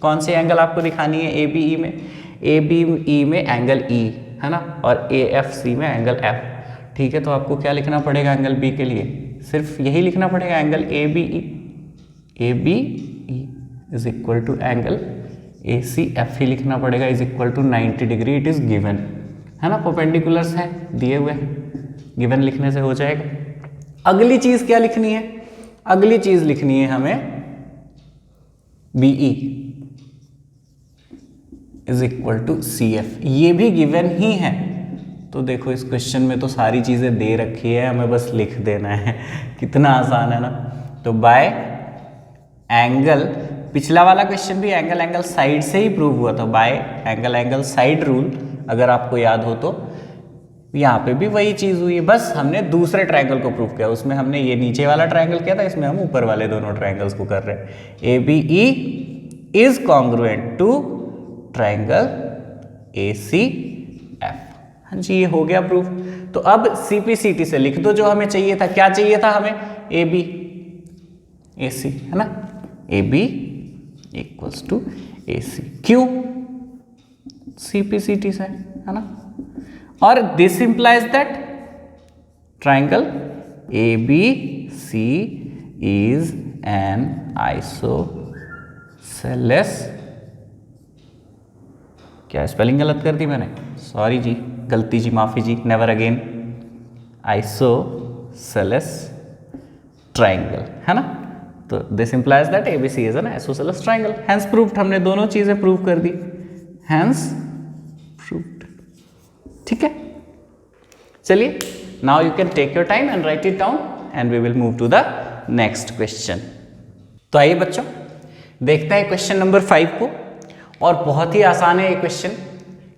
कौन सी एंगल आपको दिखानी है ABE में? ABE में एंगल E, है ना, और AFC में एंगल F। ठीक है, तो आपको क्या लिखना पड़ेगा एंगल B के लिए? सिर्फ यही लिखना पड़ेगा angle ABE, ABE is equal to angle ACF ही लिखना पड़ेगा, is equal to 90 degree. It is given, है ना, परपेंडिकुलर्स हैं दिए हुए हैं, गिवन लिखने से हो जाएगा। अगली चीज क्या लिखनी है? अगली चीज लिखनी है हमें BE is equal to CF, ये भी गिवन ही है। तो देखो इस क्वेश्चन में तो सारी चीजें दे रखी है, हमें बस लिख देना है, कितना आसान है ना। तो बाय एंगल, पिछला वाला क्वेश्चन भी एंगल एंगल साइड से ही प्रूव हुआ था, bye angle angle side rule, अगर आपको याद हो तो यहाँ पे भी वही चीज हुई है, बस हमने दूसरे ट्रायंगल को प्रूव किया। उसमें हमने ये नीचे वाला ट्रायंगल किया था, इसमें हम ऊपर वाले दोनों ट्रायंगल्स को कर रहे हैं। ABE is congruent to triangle ACF। हाँ जी, ये हो गया प्रूफ। तो अब CPCT से लिख दो जो हमें चाहिए था। क्या चाहिए था हमें? AB AC, है ना, AB इक्वल्स टू AC। क्यों? CPCT से, है ना, और this implies that triangle ABC is an isosceles, क्या स्पेलिंग गलत कर दी मैंने? सॉरी जी, गलती जी, माफी जी, नेवर अगेन। आइसोसेलेस ट्राइंगल, है ना। तो this implies that ABC is an isosceles triangle. Hence proved, हमने दोनों चीजें प्रूव कर दी, हैंस प्रूव्ड। ठीक है, चलिए now you can take your time and write it down and we will move to the next question. तो आइए बच्चों, देखते हैं क्वेश्चन नंबर 5 को, और बहुत ही आसान है ये क्वेश्चन।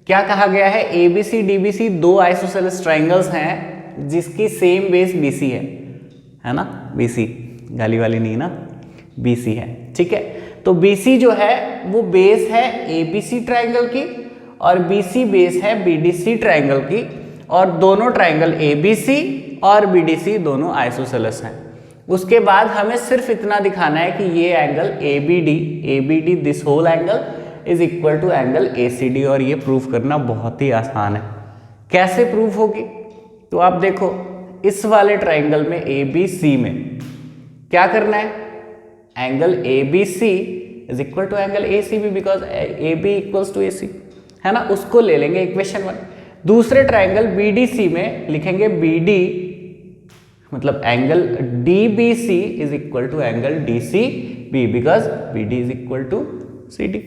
क्या कहा गया है? ABC DBC दो आइसोसेलेस ट्राइंगल्स हैं जिसकी सेम बेस BC है ना, BC, गाली वाली नहीं ना, BC है। ठीक है, तो BC जो है वो बेस है ABC ट्राइंगल की और BC बेस है BDC ट्राइंगल की, और दोनों ट्राइंगल ABC और BDC दोनों आइसोसेलेस हैं। उसके बाद हमें सिर्फ इतना दिखाना है कि ये angle ABD this whole angle is equal to angle ACD, और ये प्रूफ करना बहुत ही आसान है। कैसे प्रूफ होगी? तो आप देखो इस वाले ट्राइंगल में ABC में क्या करना है? Angle ABC is equal to angle ACB, because AB equals to AC, है ना, उसको ले लेंगे इक्वेशन 1। दूसरे ट्राइंगल BDC में लिखेंगे BD, मतलब angle DBC is equal to angle DCB, because BD is equal to CD।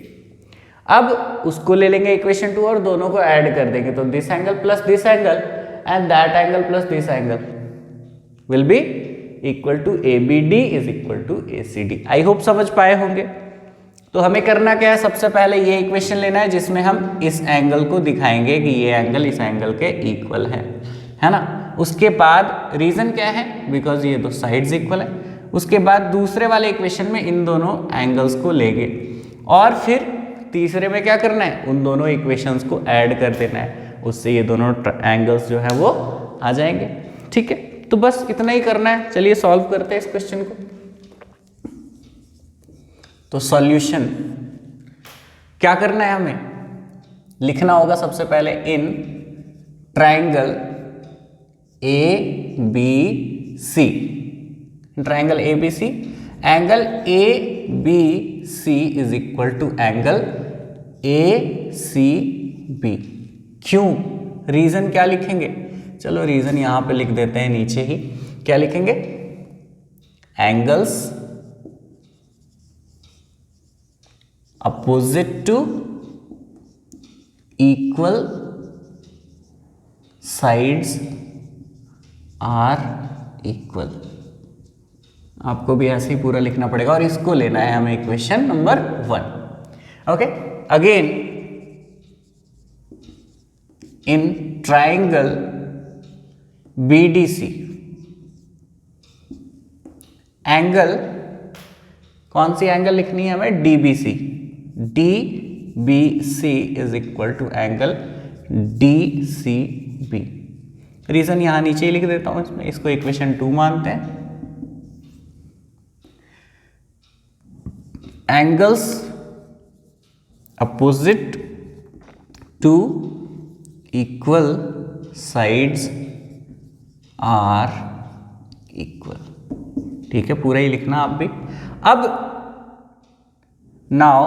अब उसको ले लेंगे इक्वेशन 2 और दोनों को ऐड कर देंगे, तो this angle plus this angle and that angle plus this angle will be equal to ABD is equal to ACD। I hope समझ पाए होंगे। तो हमें करना क्या है? सबसे पहले ये इक्वेशन लेना है जिसमें हम इस एंगल को दिखाएंगे कि ये एंगल इस एंगल के इक्वल है ना। उसके बाद रीजन क्या है? बिकॉज ये दो साइड्स इक्वल है। उसके बाद दूसरे वाले इक्वेशन में इन दोनों एंगल्स को लेंगे, और फिर तीसरे में क्या करना है? उन दोनों इक्वेशंस को ऐड कर देना है, उससे ये दोनों एंगल्स जो है वो आ जाएंगे। ठीक है, तो बस इतना ही करना है। चलिए सॉल्व करते हैं इस क्वेश्चन को। तो सॉल्यूशन क्या करना है? हमें लिखना होगा सबसे पहले in triangle ABC, triangle ABC, angle ABC is equal to angle ACB। क्यों? रीजन क्या लिखेंगे? चलो रीजन यहां पे लिख देते हैं नीचे ही। क्या लिखेंगे? Angles opposite to equal sides are equal. आपको भी ऐसे ही पूरा लिखना पड़ेगा और इसको लेना है हमें equation number 1। Okay, again in triangle BDC angle, कौन सी एंगल लिखनी है हमें? DBC। DBC is equal to angle DCB। Reason यहां नीचे ही लिख देता हूं, इसमें इसको इक्वेशन 2 मानते हैं। Angles opposite to equal sides are equal. ठीक है, पूरा ही लिखना आप भी। अब now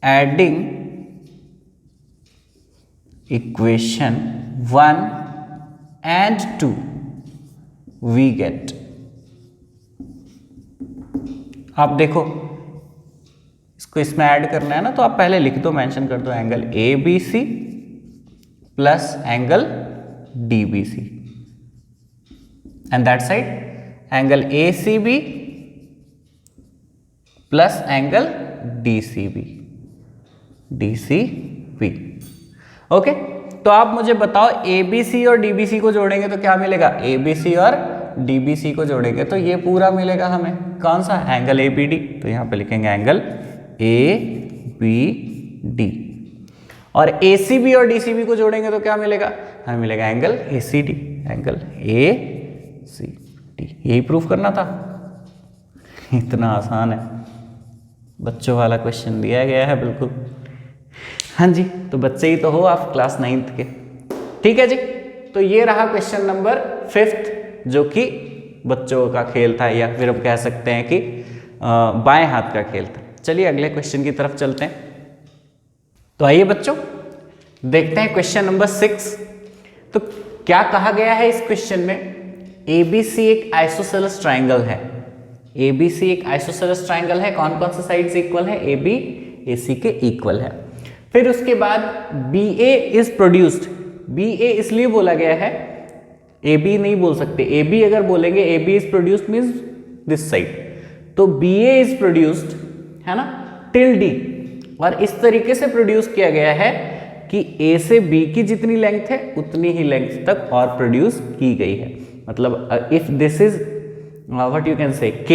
adding equation 1 and 2 we get, आप देखो इसको इसमें ऐड करना है ना, तो आप पहले लिख दो, मेंशन कर दो angle ABC plus angle DBC and that side angle ACB plus angle DCB। Okay, तो आप मुझे बताओ ABC और DBC को जोड़ेंगे तो क्या मिलेगा? ABC और DBC को जोड़ेंगे तो ये पूरा मिलेगा हमें, कौन सा? Angle ABD। तो यहां पे लिखेंगे एंगल ABD। और ACB और DCB को जोड़ेंगे तो क्या मिलेगा? हमें मिलेगा एंगल ACD। एंगल ACD, यही प्रूफ करना था। इतना आसान है, बच्चों वाला क्वेश्चन दिया गया है बिल्कुल। हाँ जी, तो बच्चे ही तो हो आप, क्लास 9th के। ठीक है जी, तो ये रहा क्वेश्चन नंबर 5 जो कि बच्चों का खेल था, या फिर हम कह सकते हैं कि बाएं हाथ का खेल था। चलिए अगले क्वेश्चन की तरफ चलते हैं। तो आइए बच्चों देखते हैं क्वेश्चन नंबर 6। तो क्या कहा गया है इस क्वेश्चन में? ABC एक आइसोसेलेस ट्राइंगल है। ABC एक आइसोसेलेस ट्राइंगल है। कौन कौन से साइड्स इक्वल है? AB AC के इक्वल है। फिर उसके बाद BA इज प्रोड्यूस्ड। BA इसलिए बोला गया है, AB नहीं बोल सकते। AB अगर बोलेंगे AB is produced means this side, तो BA इज प्रोड्यूस्ड है ना टिल D, और इस तरीके से प्रोड्यूस किया गया है कि A से B की जितनी लेंथ है उतनी ही लेंथ तक और प्रोड्यूस की गई है। मतलब if this is what you can say K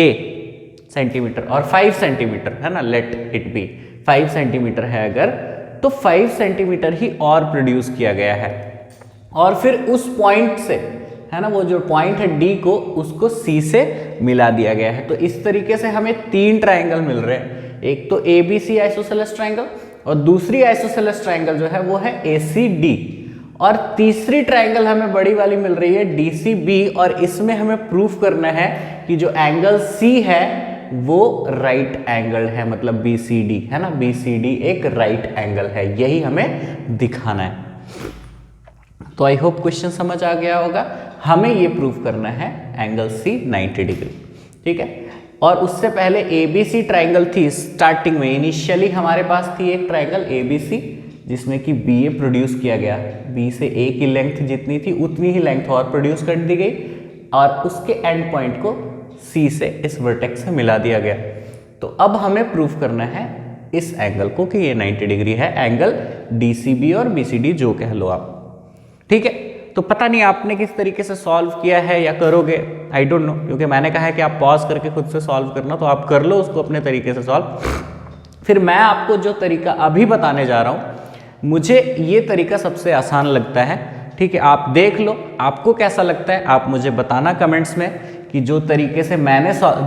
centimetre और 5 सेंटीमीटर है ना, लेट इट बी 5 सेंटीमीटर है अगर, तो 5 सेंटीमीटर ही और प्रोड्यूस किया गया है। और फिर उस पॉइंट से है ना, वो जो पॉइंट है D को, उसको C से मिला दिया गया है। तो इस तरीके से हमें 3 ट्राइंगल मिल रहे हैं। एक तो ABC आइसोसेलेस ट्राइंगल, और दूसरी आइसोसेलेस ट्राइंगल जो है वो है ACD, और तीसरी ट्राइंगल हमें बड़ी वाली मिल रही है DCB। और इसमें हमें प्रूफ करना है कि जो एंगल C है वो राइट एंगल है, मतलब BCD है ना, BCD एक राइट एंगल है, यही हमें दिखाना है। तो आई होप क्वेश्चन समझ आ गया होगा। हमें ये प्रूफ करना है एंगल C 90 डिग्री। ठीक है, और उससे पहले ABC ट्राइंगल थी स्टार्टिंग में, इनिशियली हमारे पास थी एक ट्राइंगल ABC जिसमें कि BA प्रोड्यूस किया गया। B से A की लेंथ जितनी थी उतनी ही लेंथ और प्रोड्यूस कर दी गई, और उसके एंड पॉइंट को C से इस वर्टेक्स से मिला दिया गया। तो अब हमें प्रूफ करना है इस एंगल को कि ये 90 डिग्री है, एंगल DCB और BCD जो कह लो आप। ठीक है, तो पता नहीं आपने किस तरीके से सॉल्व किया है या करोगे, आई डोंट नो, क्योंकि मैंने कहा है कि आप पॉज करके खुद से सॉल्व करना, तो आप कर लो उसको अपने तरीके से सॉल्व। फिर मैं आपको जो तरीका अभी बताने जा रहा हूँ, मुझे ये तरीका सबसे आसान लगता है। ठीक है, आप देख लो आपको कैसा लगता है, आप मुझे बताना कमेंट्स में कि जो तरीके से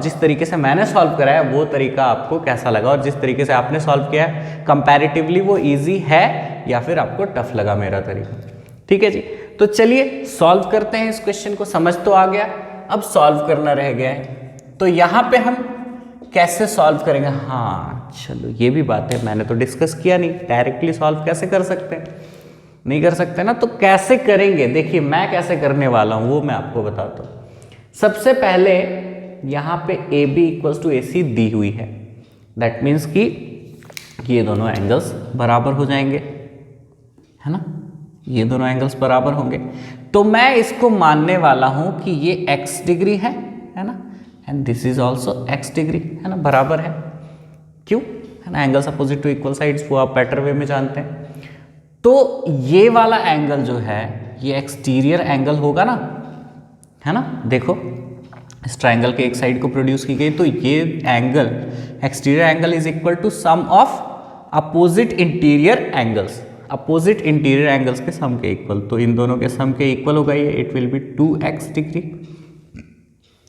जिस तरीके से मैंने सॉल्व कराया वो तरीका आपको कैसा लगा, और जिस तरीके से आपने सॉल्व किया कंपैरेटिवली वो इजी है या फिर आपको टफ लगा मेरा तरीका। ठीक है जी, तो चलिए सॉल्व करते हैं इस क्वेश्चन को। समझ तो आ गया, अब सॉल्व करना रह गया है। तो यहाँ पे हम कैसे सॉल्व करेंगे? हाँ चलो, ये भी बात है, मैंने तो डिस्कस किया नहीं, डायरेक्टली सॉल्व कैसे कर सकते हैं? नहीं कर सकते ना, तो कैसे करेंगे? देखिए मैं कैसे करने वाला हूँ वो मैं आपको बताता हूँ। सबसे पहले यहाँ पे AB इक्वल्स टू AC दी हुई है, दैट मीन्स कि ये दोनों एंगल्स बराबर हो जाएंगे, है ना, ये दोनों एंगल्स बराबर होंगे। तो मैं इसको मानने वाला हूं कि ये x डिग्री है ना, and this is also x degree, है ना, बराबर है। क्यों, है ना, angles opposite to equal sides, वो आप बेटर वे में जानते हैं। तो ये वाला एंगल जो है ये एक्सटीरियर एंगल होगा ना, है ना। देखो इस ट्राइंगल के एक साइड को प्रोड्यूस की गई, तो ये angle exterior angle is equal to sum of opposite interior angles, opposite interior angles के सम के इक्वल। तो इन दोनों के सम के इक्वल होगा ये, it will B 2x degree.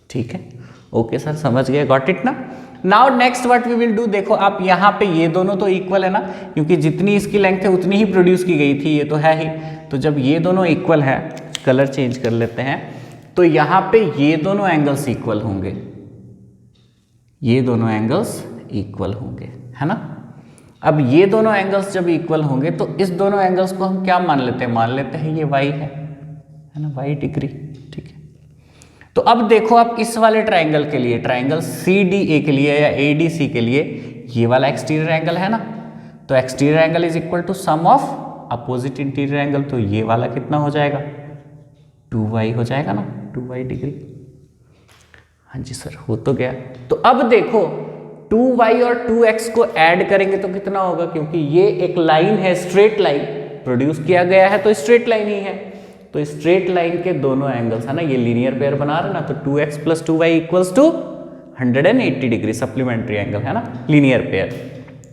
ठीक है, ओके सर, समझ गए, गॉट इट ना। Now next what we will do, देखो आप यहाँ पे ये दोनों तो इक्वल है ना, क्योंकि जितनी इसकी लेंथ है उतनी ही प्रोड्यूस की गई थी, ये तो है ही। तो जब ये दोनों इक्वल है, कलर चेंज कर लेते हैं, तो यहाँ पे ये दोनों एंगल्स इक्वल होंगे, ये दोनों एंगल्स इक्वल होंगे, है ना। अब ये दोनों एंगल्स जब इक्वल होंगे तो इस दोनों एंगल्स को हम क्या मान लेते हैं, मान लेते हैं ये y है ना, y डिग्री। ठीक है, तो अब देखो आप इस वाले ट्राइंगल के लिए, ट्राइंगल CDA के लिए या ADC के लिए, ये वाला एक्सटीरियर एंगल है ना, तो exterior angle is equal to sum of opposite interior angle. तो ये वाला कितना हो जाएगा, 2y हो जाएगा ना, 2y डिग्री। हाँ जी सर, हो तो गया। तो अब देखो 2y और 2x को ऐड करेंगे तो कितना होगा, क्योंकि ये एक लाइन है, स्ट्रेट लाइन प्रोड्यूस किया गया है, तो स्ट्रेट लाइन ही है। तो स्ट्रेट लाइन के दोनों एंगल्स, है ना, ये लीनियर पेयर बना रहे ना, तो 2x plus 2y equals to 180 degree, supplementary angle, है ना, लीनियर पेयर।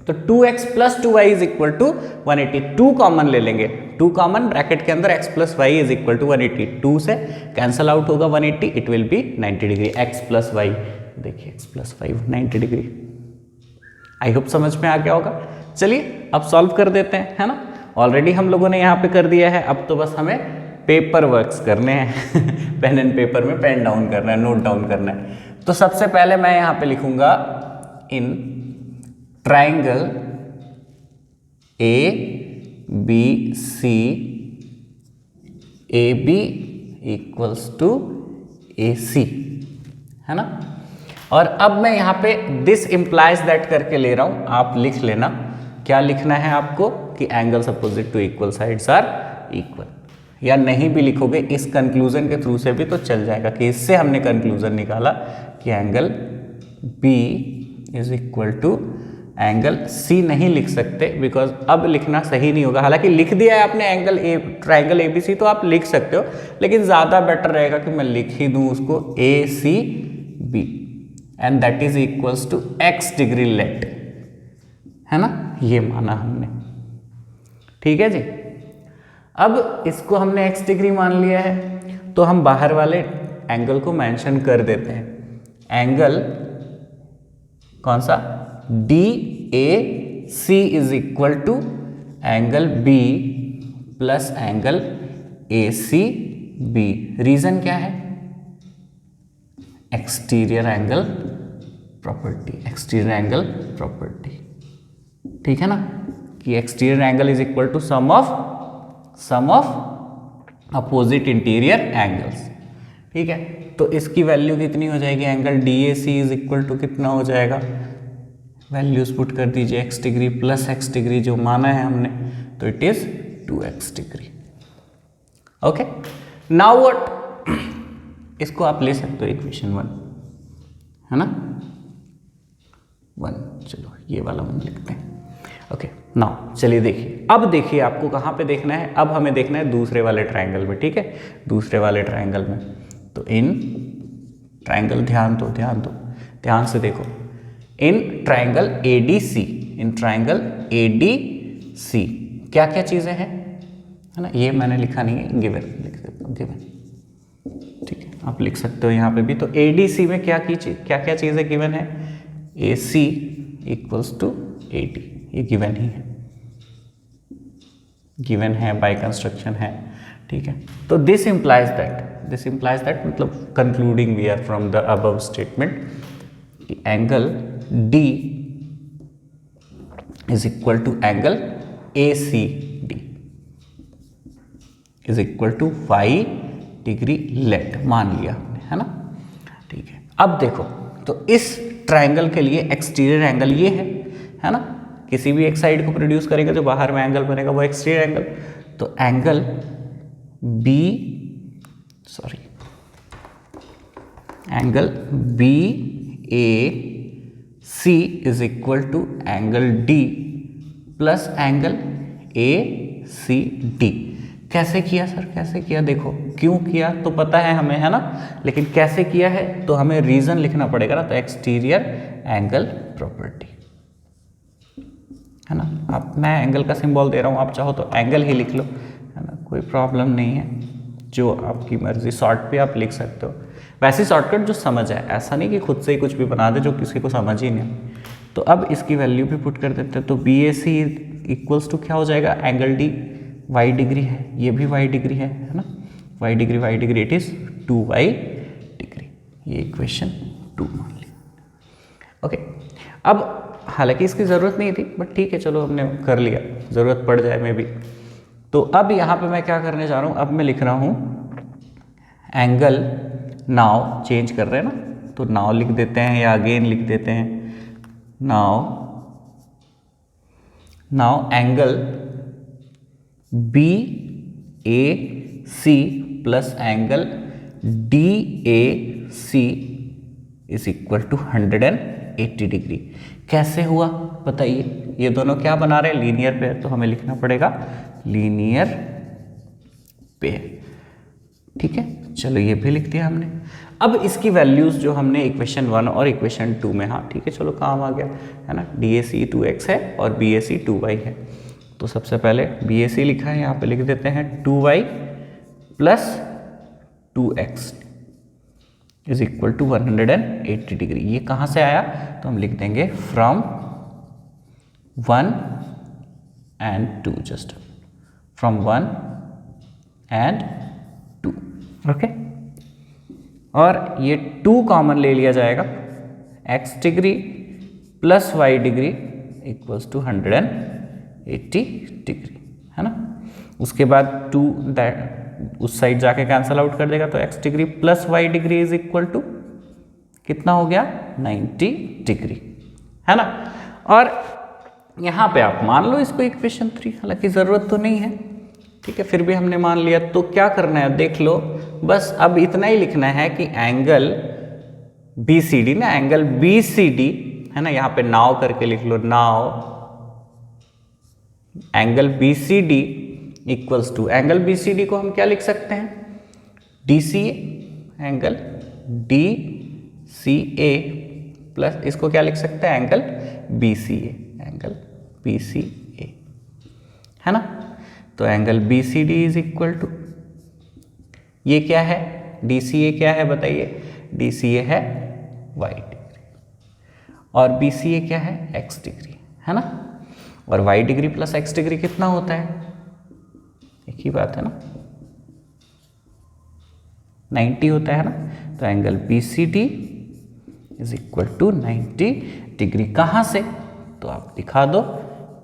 तो 2x plus 2y is equal to 180, 2 common ले लेंगे, 2 कॉमन, ब्रैकेट के अंदर x plus y is equal to 180, 2 से कैंसल आउट होगा 180, it will be 90 degree, x plus y, देखिए x plus 5 90 degree. I hope समझ में आ गया होगा। चलिए अब सॉल्व कर देते हैं, है ना। ऑलरेडी हम लोगों ने यहाँ पे कर दिया है, अब तो बस हमें पेपर वर्क्स करने हैं पेन एंड पेपर में पेन डाउन करना है, नोट डाउन करना है। तो सबसे पहले मैं यहाँ पे लिखूंगा in triangle ABC AB equals to AC, है ना। और अब मैं यहाँ पे दिस इम्प्लाइज दैट करके ले रहा हूँ, आप लिख लेना। क्या लिखना है आपको कि angles opposite to equal sides are equal, या नहीं भी लिखोगे इस कंक्लूजन के थ्रू से भी तो चल जाएगा कि इससे हमने कंक्लूजन निकाला कि angle B is equal to angle C। नहीं लिख सकते बिकॉज अब लिखना सही नहीं होगा, हालांकि लिख दिया है आपने एंगल ट्राइंगल ABC, तो आप लिख सकते हो, लेकिन ज़्यादा बेटर रहेगा कि मैं लिख ही दूँ उसको ACB and that is equals to x degree let, है ना, ये माना हमने। ठीक है जी, अब इसको हमने x डिग्री मान लिया है, तो हम बाहर वाले एंगल को मेंशन कर देते हैं। एंगल कौन सा, DAC is equal to angle B plus angle ACB। Reason क्या है, exterior angle property, exterior angle property. ठीक है ना, कि exterior angle is equal to sum of opposite interior angles. ठीक है, तो इसकी वैल्यू कितनी हो जाएगी, angle DAC is equal to कितना हो जाएगा, वैल्यूज पुट कर दीजिए, x degree plus x degree जो माना है हमने, तो it is 2x degree. Okay, now what, इसको आप ले सकते हो इक्वेशन 1, है ना, 1। चलो ये वाला 1 लिखते हैं। ओके, नाउ चलिए देखिए, अब देखिए आपको कहाँ पे देखना है, अब हमें देखना है दूसरे वाले ट्राइंगल में। ठीक है, दूसरे वाले ट्राइंगल में, तो इन ट्राइंगल, ध्यान से देखो, in triangle ADC, in triangle ADC क्या क्या चीज़ें हैं, है ना, ये मैंने लिखा नहीं है, गिवन लिख देता हूँ, गिवन। ठीक है, आप लिख सकते हो यहाँ पे भी। तो ADC में क्या क्या चीज़ें गिवन है, AC इक्वल्स टू AD, ये गिवन ही है, गिवन है, बाय कंस्ट्रक्शन है। ठीक है, तो दिस इम्प्लाइज दैट मतलब concluding we are from the above statement angle D is equal to angle ACD is equal to 5 degree let, मान लिया हमने, है ना। ठीक है, अब देखो, तो इस ट्राइंगल के लिए एक्सटीरियर एंगल ये है ना, किसी भी एक साइड को प्रोड्यूस करेगा, जो बाहर में एंगल बनेगा वो एक्सटीरियर एंगल। तो angle B A C is equal to angle D plus angle A C D. कैसे किया सर, कैसे किया? देखो क्यों किया तो पता है हमें, है ना, लेकिन कैसे किया है तो हमें रीजन लिखना पड़ेगा ना। तो एक्सटीरियर एंगल प्रॉपर्टी, है ना। अब मैं एंगल का सिंबल दे रहा हूँ, आप चाहो तो एंगल ही लिख लो, है ना, कोई प्रॉब्लम नहीं है, जो आपकी मर्जी। शॉर्ट पे आप लिख सकते हो, वैसे शॉर्टकट जो समझ है, ऐसा नहीं कि खुद से ही कुछ भी बना दे जो किसी को समझ ही नहीं। तो अब इसकी वैल्यू भी पुट कर देते हैं। तो B A C equals to क्या हो जाएगा, एंगल डी वाई डिग्री है, ये भी वाई डिग्री है ना, y degree it is 2y degree. ये इक्वेशन 2 मान ली। ओके, अब हालांकि इसकी ज़रूरत नहीं थी, बट ठीक है, चलो हमने कर लिया, ज़रूरत पड़ जाए में भी। तो अब यहाँ पे मैं क्या करने जा रहा हूँ, अब मैं लिख रहा हूँ एंगल, नाउ चेंज कर रहे हैं ना, तो नाउ लिख देते हैं या अगेन लिख देते हैं। Now angle B A C plus angle D A C is equal to 180 degree. कैसे हुआ बताइए? ये दोनों क्या बना रहे हैं, लीनियर पेयर, तो हमें लिखना पड़ेगा लीनियर पेयर। ठीक है, चलो ये भी लिख दिया हमने। अब इसकी वैल्यूज जो हमने इक्वेशन 1 और इक्वेशन 2 में, हाँ ठीक है, चलो काम आ गया, है ना। डी ए सी 2x है और बी ए सी 2y है। तो सबसे पहले बी ए सी लिखा है, यहाँ पे लिख देते हैं 2y plus 2x is equal to 180 degree. ये कहाँ से आया, तो हम लिख देंगे from 1 and 2, just from 1 and 2। Okay, और ये 2 कॉमन ले लिया जाएगा, x degree plus y degree equals to 180 degree, है ना। उसके बाद 2 उस साइड जाके कैंसल आउट कर देगा, तो x degree plus y degree is equal to कितना हो गया, 90 डिग्री, है ना। और यहाँ पे आप मान लो इसको इक्वेशन 3, हालांकि ज़रूरत तो नहीं है, ठीक है, फिर भी हमने मान लिया। तो क्या करना है देख लो, बस अब इतना ही लिखना है कि एंगल बी सी डी ना, एंगल बी सी डी, है ना, यहाँ पे नाव करके लिख लो, now angle B C D equals to, angle B C D को हम क्या लिख सकते हैं, D C A, angle D C A plus इसको क्या लिख सकते हैं, angle B C A, angle B C A, है ना। तो angle B C D is equal to, ये क्या है, डी सी ए क्या है बताइए, डी सी ए है वाई डिग्री और बी सी ए क्या है, एक्स डिग्री, है ना। और y degree plus x degree कितना होता है, एक ही बात है ना, 90 होता है ना। तो angle B C D is equal to 90 degree. कहाँ से, तो आप दिखा दो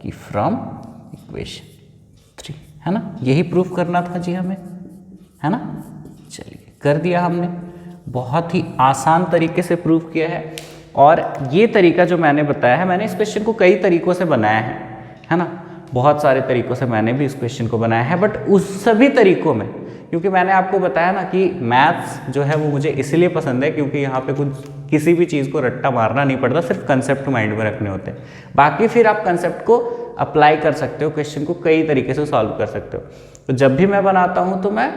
कि फ्रॉम इक्वेशन 3, है ना। यही प्रूफ करना था जी हमें, है ना। चलिए कर दिया हमने, बहुत ही आसान तरीके से प्रूफ किया है। और ये तरीका जो मैंने बताया है, मैंने इस क्वेश्चन को कई तरीकों से बनाया है ना, बहुत सारे तरीकों से मैंने भी इस क्वेश्चन को बनाया है। बट उस सभी तरीकों में, क्योंकि मैंने आपको बताया ना कि मैथ्स जो है वो मुझे इसलिए पसंद है क्योंकि यहाँ पे कुछ किसी भी चीज़ को रट्टा मारना नहीं पड़ता, सिर्फ कंसेप्ट माइंड में रखने होते हैं। बाकी फिर आप कंसेप्ट को अप्लाई कर सकते हो, क्वेश्चन को कई तरीके से सॉल्व कर सकते हो। तो जब भी मैं बनाता हूँ तो मैं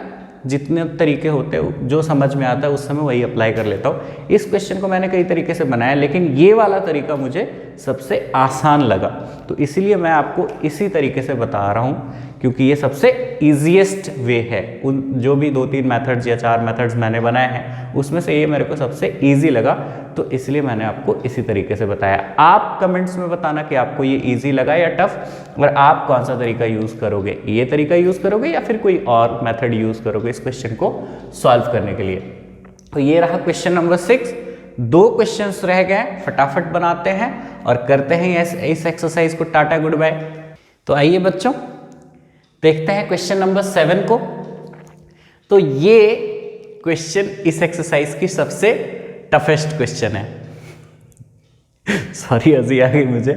जितने तरीके होते हैं जो समझ में आता है उस समय वही अप्लाई कर लेता हूँ। इस क्वेश्चन को मैंने कई तरीके से बनाया, लेकिन ये वाला तरीका मुझे सबसे आसान लगा, तो इसीलिए मैं आपको इसी तरीके से बता रहा हूँ, क्योंकि ये सबसे ईजीएस्ट वे है। उन जो भी 2-3 मेथड्स या 4 मेथड्स मैंने बनाए हैं उसमें से ये मेरे को सबसे ईजी लगा, तो इसलिए मैंने आपको इसी तरीके से बताया। आप कमेंट्स में बताना कि आपको ये ईजी लगा या टफ, और आप कौन सा तरीका यूज़ करोगे, ये तरीका यूज़ करोगे या फिर कोई और मेथड यूज़ करोगे इस क्वेश्चन को सॉल्व करने के लिए। तो ये रहा क्वेश्चन नंबर 6। 2 क्वेश्चंस रह गए, फटाफट बनाते हैं और करते हैं इस एक्सरसाइज को। Tata goodbye. तो आइए बच्चों देखते हैं क्वेश्चन नंबर 7 को। तो ये क्वेश्चन इस एक्सरसाइज की सबसे टफेस्ट क्वेश्चन है। सॉरी हंसी आ गई मुझे।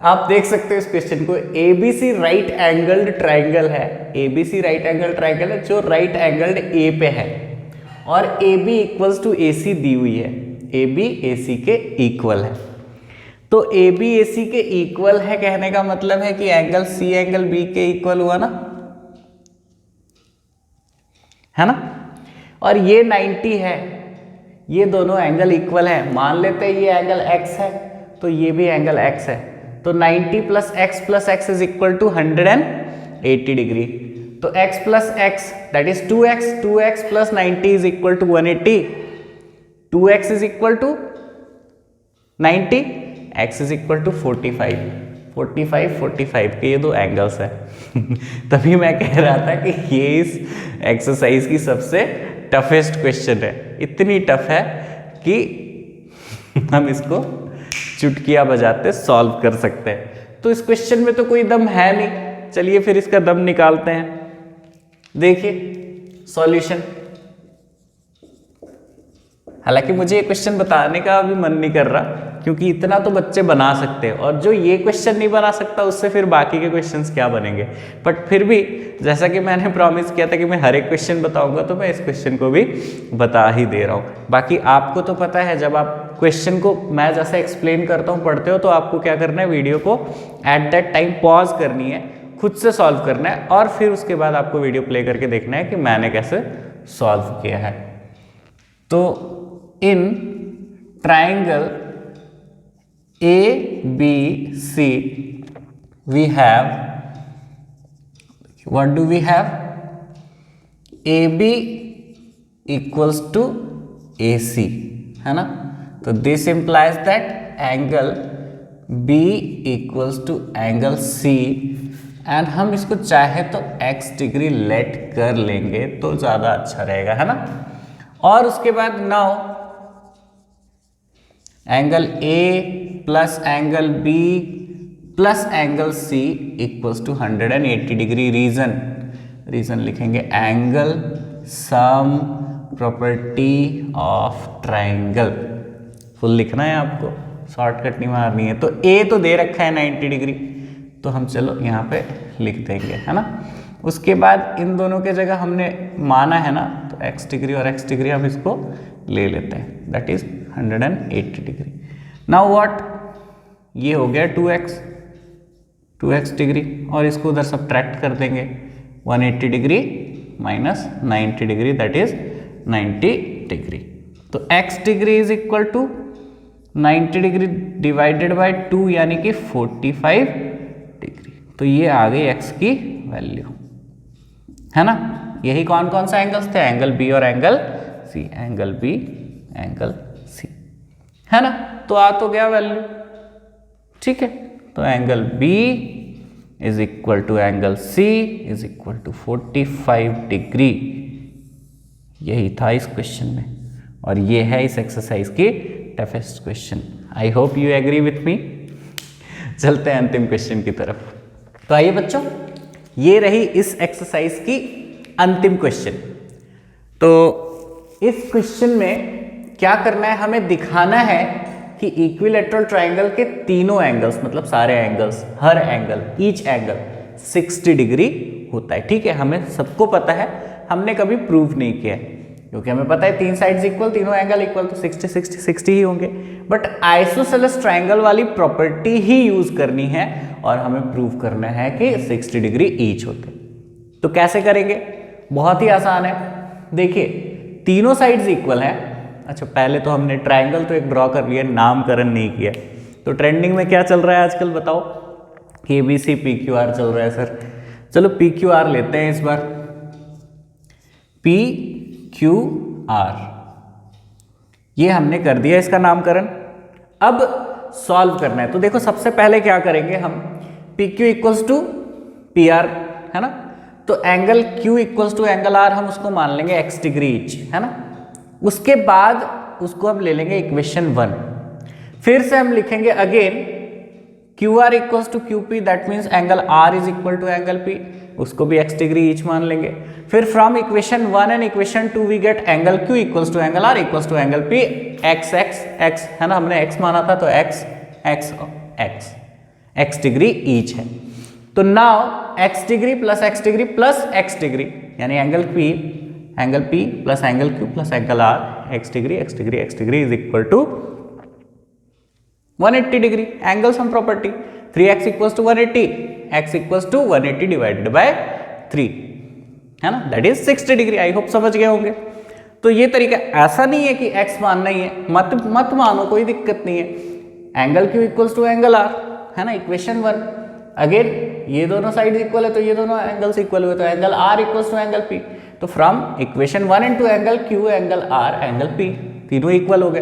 आप देख सकते हो इस क्वेश्चन को, एबीसी राइट एंगल्ड ट्राइंगल है, एबीसी राइट एंगल ट्राइंगल है जो राइट एंगल्ड ए पे है, और ए बी इक्वल्स टू ए सी दी हुई है, ए बी ए सी के इक्वल है। तो ए बी ए सी के इक्वल है कहने का मतलब है कि एंगल सी एंगल बी के इक्वल हुआ ना, है ना। और ये 90 है, ये दोनों एंगल इक्वल है, मान लेते हैं ये एंगल x है तो ये भी एंगल x है, तो 90 plus x is equal to 180 degree. तो x plus x that is 2x plus 90 is equal to 180, 2x is equal to 90, x is equal to 45 के ये दो एंगल्स है। तभी मैं कह रहा था कि ये इस एक्सरसाइज की सबसे टफेस्ट क्वेश्चन है, इतनी टफ है कि हम इसको चुटकियां बजाते सॉल्व कर सकते हैं। तो इस क्वेश्चन में तो कोई दम है नहीं, चलिए फिर इसका दम निकालते हैं। देखिए सॉल्यूशन, हालांकि मुझे ये क्वेश्चन बताने का अभी मन नहीं कर रहा क्योंकि इतना तो बच्चे बना सकते हैं, और जो ये क्वेश्चन नहीं बना सकता उससे फिर बाकी के क्वेश्चंस क्या बनेंगे। बट फिर भी जैसा कि मैंने प्रॉमिस किया था कि मैं हर एक क्वेश्चन बताऊंगा, तो मैं इस क्वेश्चन को भी बता ही दे रहा हूँ। बाकी आपको तो पता है, जब आप क्वेश्चन को मैं जैसे एक्सप्लेन करता हूँ पढ़ते हो, तो आपको क्या करना है, वीडियो को एट दैट टाइम पॉज करनी है, खुद से सॉल्व करना है, और फिर उसके बाद आपको वीडियो प्ले करके देखना है कि मैंने कैसे सॉल्व किया है। तो इन triangle ABC we have, what do we have, AB equals to AC, है ना। तो this implies that angle B equals to angle C, and हम इसको चाहे तो x डिग्री लेट कर लेंगे तो ज़्यादा अच्छा रहेगा, है ना। और उसके बाद now angle A plus angle B plus angle C equals to 180 degree. Reason लिखेंगे angle sum property of triangle, full लिखना है आपको, शॉर्टकट नहीं मारनी है। तो A तो दे रखा है 90 डिग्री, तो हम चलो यहाँ पे लिख देंगे, है ना। उसके बाद इन दोनों के जगह हमने माना है ना, तो x डिग्री और x डिग्री हम इसको ले लेते हैं, that is 180 degree. Now what, ये हो गया 2x डिग्री, और इसको उधर सब्ट्रैक्ट कर देंगे, 180 degree minus 90 degree that is 90 degree. तो x degree is equal to 90 degree divided by 2 यानी कि 45 डिग्री। तो ये आ गई x की वैल्यू, है ना। यही कौन कौन सा एंगल्स थे, एंगल B और angle C, angle B angle C, है ना। तो आ तो गया वैल्यू, ठीक है। तो angle B is equal to angle C is equal to 45 degree, यही था इस क्वेश्चन में, और ये है इस एक्सरसाइज की toughest question. I hope you agree with me. चलते हैं अंतिम क्वेश्चन की तरफ। तो आइए बच्चों, ये रही इस एक्सरसाइज की अंतिम क्वेश्चन। तो इस क्वेश्चन में क्या करना है, हमें दिखाना है कि इक्विलैटरल ट्राइंगल के तीनों एंगल्स, मतलब सारे एंगल्स, हर एंगल, ईच एंगल 60 डिग्री होता है, ठीक है। हमें सबको पता है, हमने कभी प्रूव नहीं किया है क्योंकि हमें पता है 3 साइड्स इक्वल, तीनों एंगल इक्वल, तो 60 60 60 ही होंगे। बट आइसोसेलेस ट्राइंगल वाली प्रॉपर्टी ही यूज करनी है और हमें प्रूव करना है कि 60 डिग्री ईच होते। तो कैसे करेंगे, बहुत ही आसान है। देखिए तीनों साइड्स इक्वल हैं। अच्छा, पहले तो हमने ट्राइंगल तो एक ड्रॉ कर लिया, नामकरण नहीं किया। तो ट्रेंडिंग में क्या चल रहा है आजकल बताओ, ABC PQR चल रहा है सर। चलो PQR लेते हैं इस बार, PQR, ये हमने कर दिया इसका नामकरण। अब सॉल्व करना है। तो देखो सबसे पहले क्या करेंगे हम, PQ इक्वल्स टू PR, है ना। तो angle Q equals to angle R, हम उसको मान लेंगे x डिग्री ईच, है ना। उसके बाद उसको हम ले लेंगे इक्वेशन 1, फिर से हम लिखेंगे again QR equals to QP, that means angle R is equal to angle P, उसको भी x डिग्री ईच मान लेंगे। फिर from equation 1 and equation 2 we get angle Q equals to angle R equals to angle P, x, है ना, हमने x माना था तो x, x, x, x degree each है। तो now x degree plus x degree plus x degree यानी angle P plus angle Q plus angle R, x degree is equal to 180 degree. Angle sum property 3x equals to 180, x equals to 180 divided by 3 है ना, that is 60 degree. I hope समझ गए होंगे। तो ये तरीका, ऐसा नहीं है कि x मानना ही है, मत मानो, कोई दिक्कत नहीं है। Angle Q equals to angle R है ना, इक्वेशन 1। अगेन ये दोनों साइड इक्वल है तो ये दोनों एंगल्स इक्वल हुए, तो angle R equals to angle P। तो from equation 1 into angle Q angle R angle P तीनों इक्वल हो गए।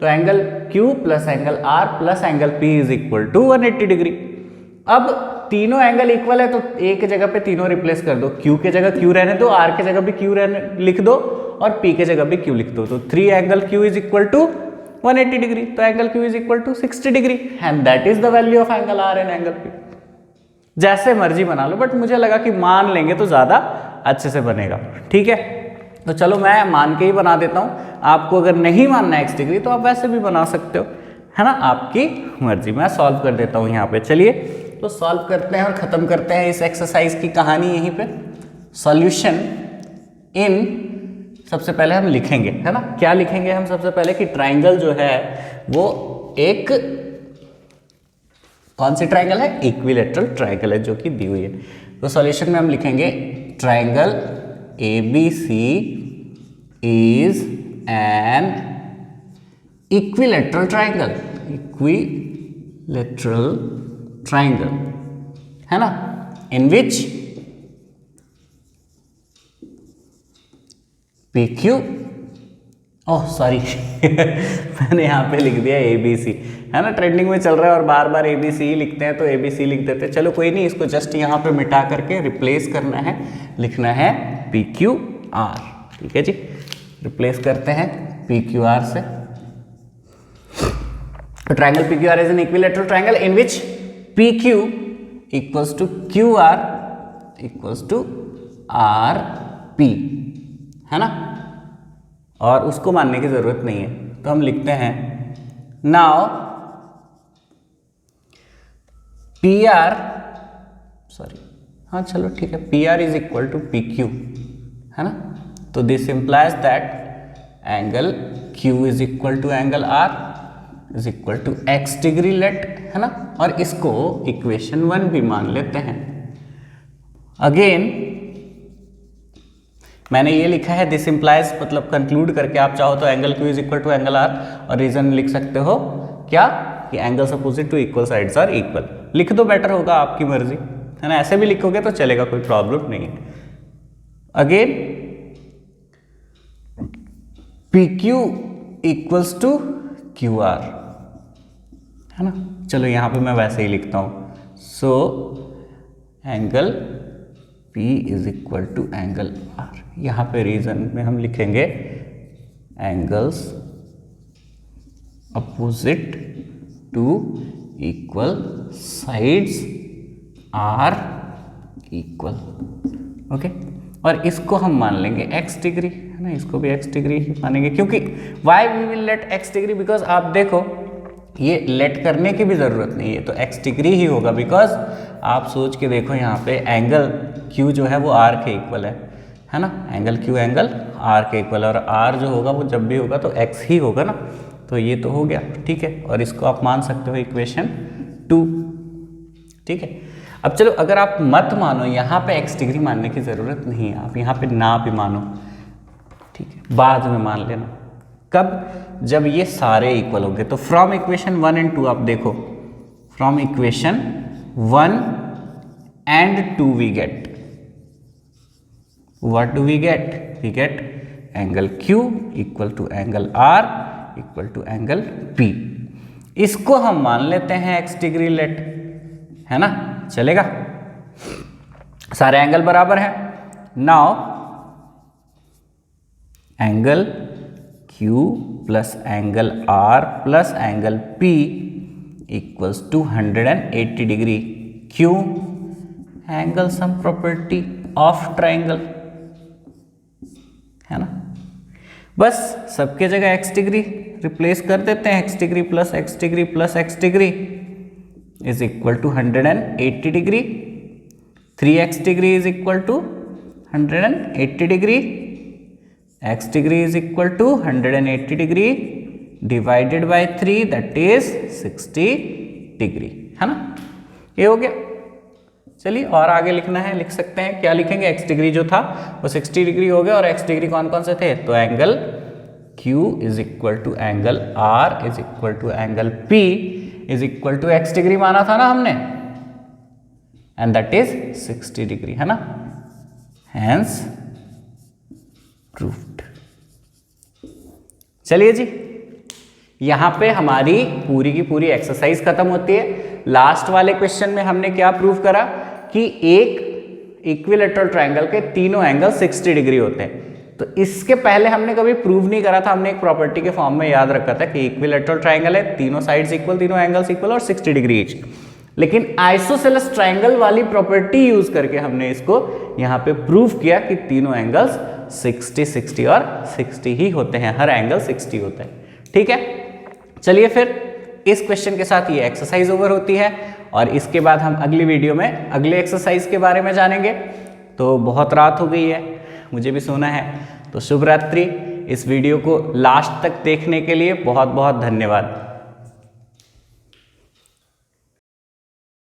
तो angle Q plus angle R plus angle P is equal to 180 degree. अब तीनों एंगल इक्वल है तो एक जगह पे तीनों रिप्लेस कर दो, Q के जगह Q रहने दो, R के जगह भी Q लिख दो और P के जगह भी Q लिख दो। तो 3 angle Q is equal to 180 degree, तो angle Q is equal to 60 degree and that is the value of angle R and angle P। जैसे मर्जी बना लो, बट मुझे लगा कि मान लेंगे तो ज़्यादा अच्छे से बनेगा। ठीक है, तो चलो मैं मान के ही बना देता हूँ। आपको अगर नहीं मानना है x डिग्री तो आप वैसे भी बना सकते हो, है ना, आपकी मर्जी। मैं सॉल्व कर देता हूँ यहाँ पे। चलिए तो सॉल्व करते हैं और ख़त्म करते हैं इस एक्सरसाइज की कहानी यहीं पे। सॉल्यूशन इन, सबसे पहले हम लिखेंगे, है ना, क्या लिखेंगे हम सबसे पहले कि ट्राइंगल जो है वो एक कौन सी ट्राइंगल है, इक्विलेटरल ट्राइंगल है जो कि दी हुई है। तो सॉल्यूशन में हम लिखेंगे triangle ABC is an equilateral triangle, है ना, इन विच PQ, ओह सॉरी मैंने यहाँ पे लिख दिया ABC, है ना, ट्रेंडिंग में चल रहा है और बार बार ABC ही लिखते हैं तो ABC लिख देते हैं। चलो कोई नहीं, इसको जस्ट यहाँ पे मिटा करके रिप्लेस करना है, लिखना है PQR। ठीक है जी, रिप्लेस करते हैं PQR से। Triangle PQR is an equilateral triangle in which PQ equals to QR equals to RP, है ना, और उसको मानने की जरूरत नहीं है। तो हम लिखते हैं नाउ PR, सॉरी हाँ चलो ठीक है, PR is equal to PQ, है ना। तो this implies that angle Q is equal to angle R is equal to x degree let, है ना, और इसको इक्वेशन 1 भी मान लेते हैं। अगेन मैंने ये लिखा है दिस इंप्लाइज, मतलब कंक्लूड करके आप चाहो तो angle Q is equal to angle R, और रीजन लिख सकते हो क्या कि angles opposite to equal sides are equal. लिख दो, बेटर होगा, आपकी मर्जी, है ना, ऐसे भी लिखोगे तो चलेगा, कोई प्रॉब्लम नहीं है। Again PQ equals to QR, है ना, चलो यहाँ पे मैं वैसे ही लिखता हूँ। So angle P is equal to angle R। यहाँ पे रीजन में हम लिखेंगे angles opposite to equal sides are equal, okay. और इसको हम मान लेंगे x डिग्री, है ना, इसको भी x डिग्री ही मानेंगे, क्योंकि why we will let x degree, because आप देखो ये लेट करने की भी ज़रूरत नहीं है, तो x डिग्री ही होगा, बिकॉज आप सोच के देखो यहाँ पे एंगल Q जो है वो R के इक्वल है ना, एंगल Q एंगल R के इक्वल है, और R जो होगा वो जब भी होगा तो x ही होगा ना, तो ये तो हो गया, ठीक है। और इसको आप मान सकते हो इक्वेशन 2, ठीक है। अब चलो, अगर आप मत मानो, यहाँ पे x डिग्री मानने की ज़रूरत नहीं है, आप यहाँ पे ना भी मानो, ठीक है, बाद में मान लेना। कब? जब ये सारे इक्वल होंगे। तो फ्रॉम इक्वेशन 1 एंड 2 आप देखो, from equation 1 and 2 we get, what do we get? We get angle Q equal to angle R equal to angle P। इसको हम मान लेते हैं x डिग्री लेट, है ना, चलेगा, सारे एंगल बराबर हैं। Now angle Q plus angle R plus angle P equals to 180 degree. क्यों? Angle sum property of triangle, है ना। बस सबके जगह x डिग्री रिप्लेस कर देते हैं, x degree plus x degree plus x degree, is equal to 180 degree, 3x degree is equal to 180 degree, x degree is equal to 180 degree divided by 3 that is 60 degree, है ना। ये हो गया। चलिए और आगे लिखना है, लिख सकते हैं, क्या लिखेंगे, x डिग्री जो था वो 60 डिग्री हो गया, और x डिग्री कौन कौन से थे, तो angle Q is equal to angle R is equal to angle P is equal to x degree माना था ना हमने, एंड दैट इज 60 डिग्री, है ना, हैंस प्रूव्ड। चलिए जी, यहां पे हमारी पूरी की पूरी एक्सरसाइज खत्म होती है। लास्ट वाले क्वेश्चन में हमने क्या प्रूव करा कि एक इक्विलैटरल ट्रायंगल के तीनों एंगल 60 डिग्री होते हैं। तो इसके पहले हमने कभी प्रूव नहीं करा था, हमने एक प्रॉपर्टी के फॉर्म में याद रखा था कि इक्विलैटरल ट्रायंगल है, तीनों साइड्स इक्वल, तीनों एंगल्स इक्वल और 60 डिग्री ईच। लेकिन आइसोसेलेस ट्रायंगल वाली प्रॉपर्टी यूज करके हमने इसको यहाँ पे प्रूव किया कि तीनों एंगल्स 60, 60 और 60 ही होते हैं, हर एंगल 60 होता है। ठीक है, चलिए फिर इस क्वेश्चन के साथ ये एक्सरसाइज ओवर होती है, और इसके बाद हम अगली वीडियो में अगले एक्सरसाइज के बारे में जानेंगे। तो बहुत रात हो गई है, मुझे भी सोना है, तो शुभ रात्रि। इस वीडियो को लास्ट तक देखने के लिए बहुत बहुत धन्यवाद।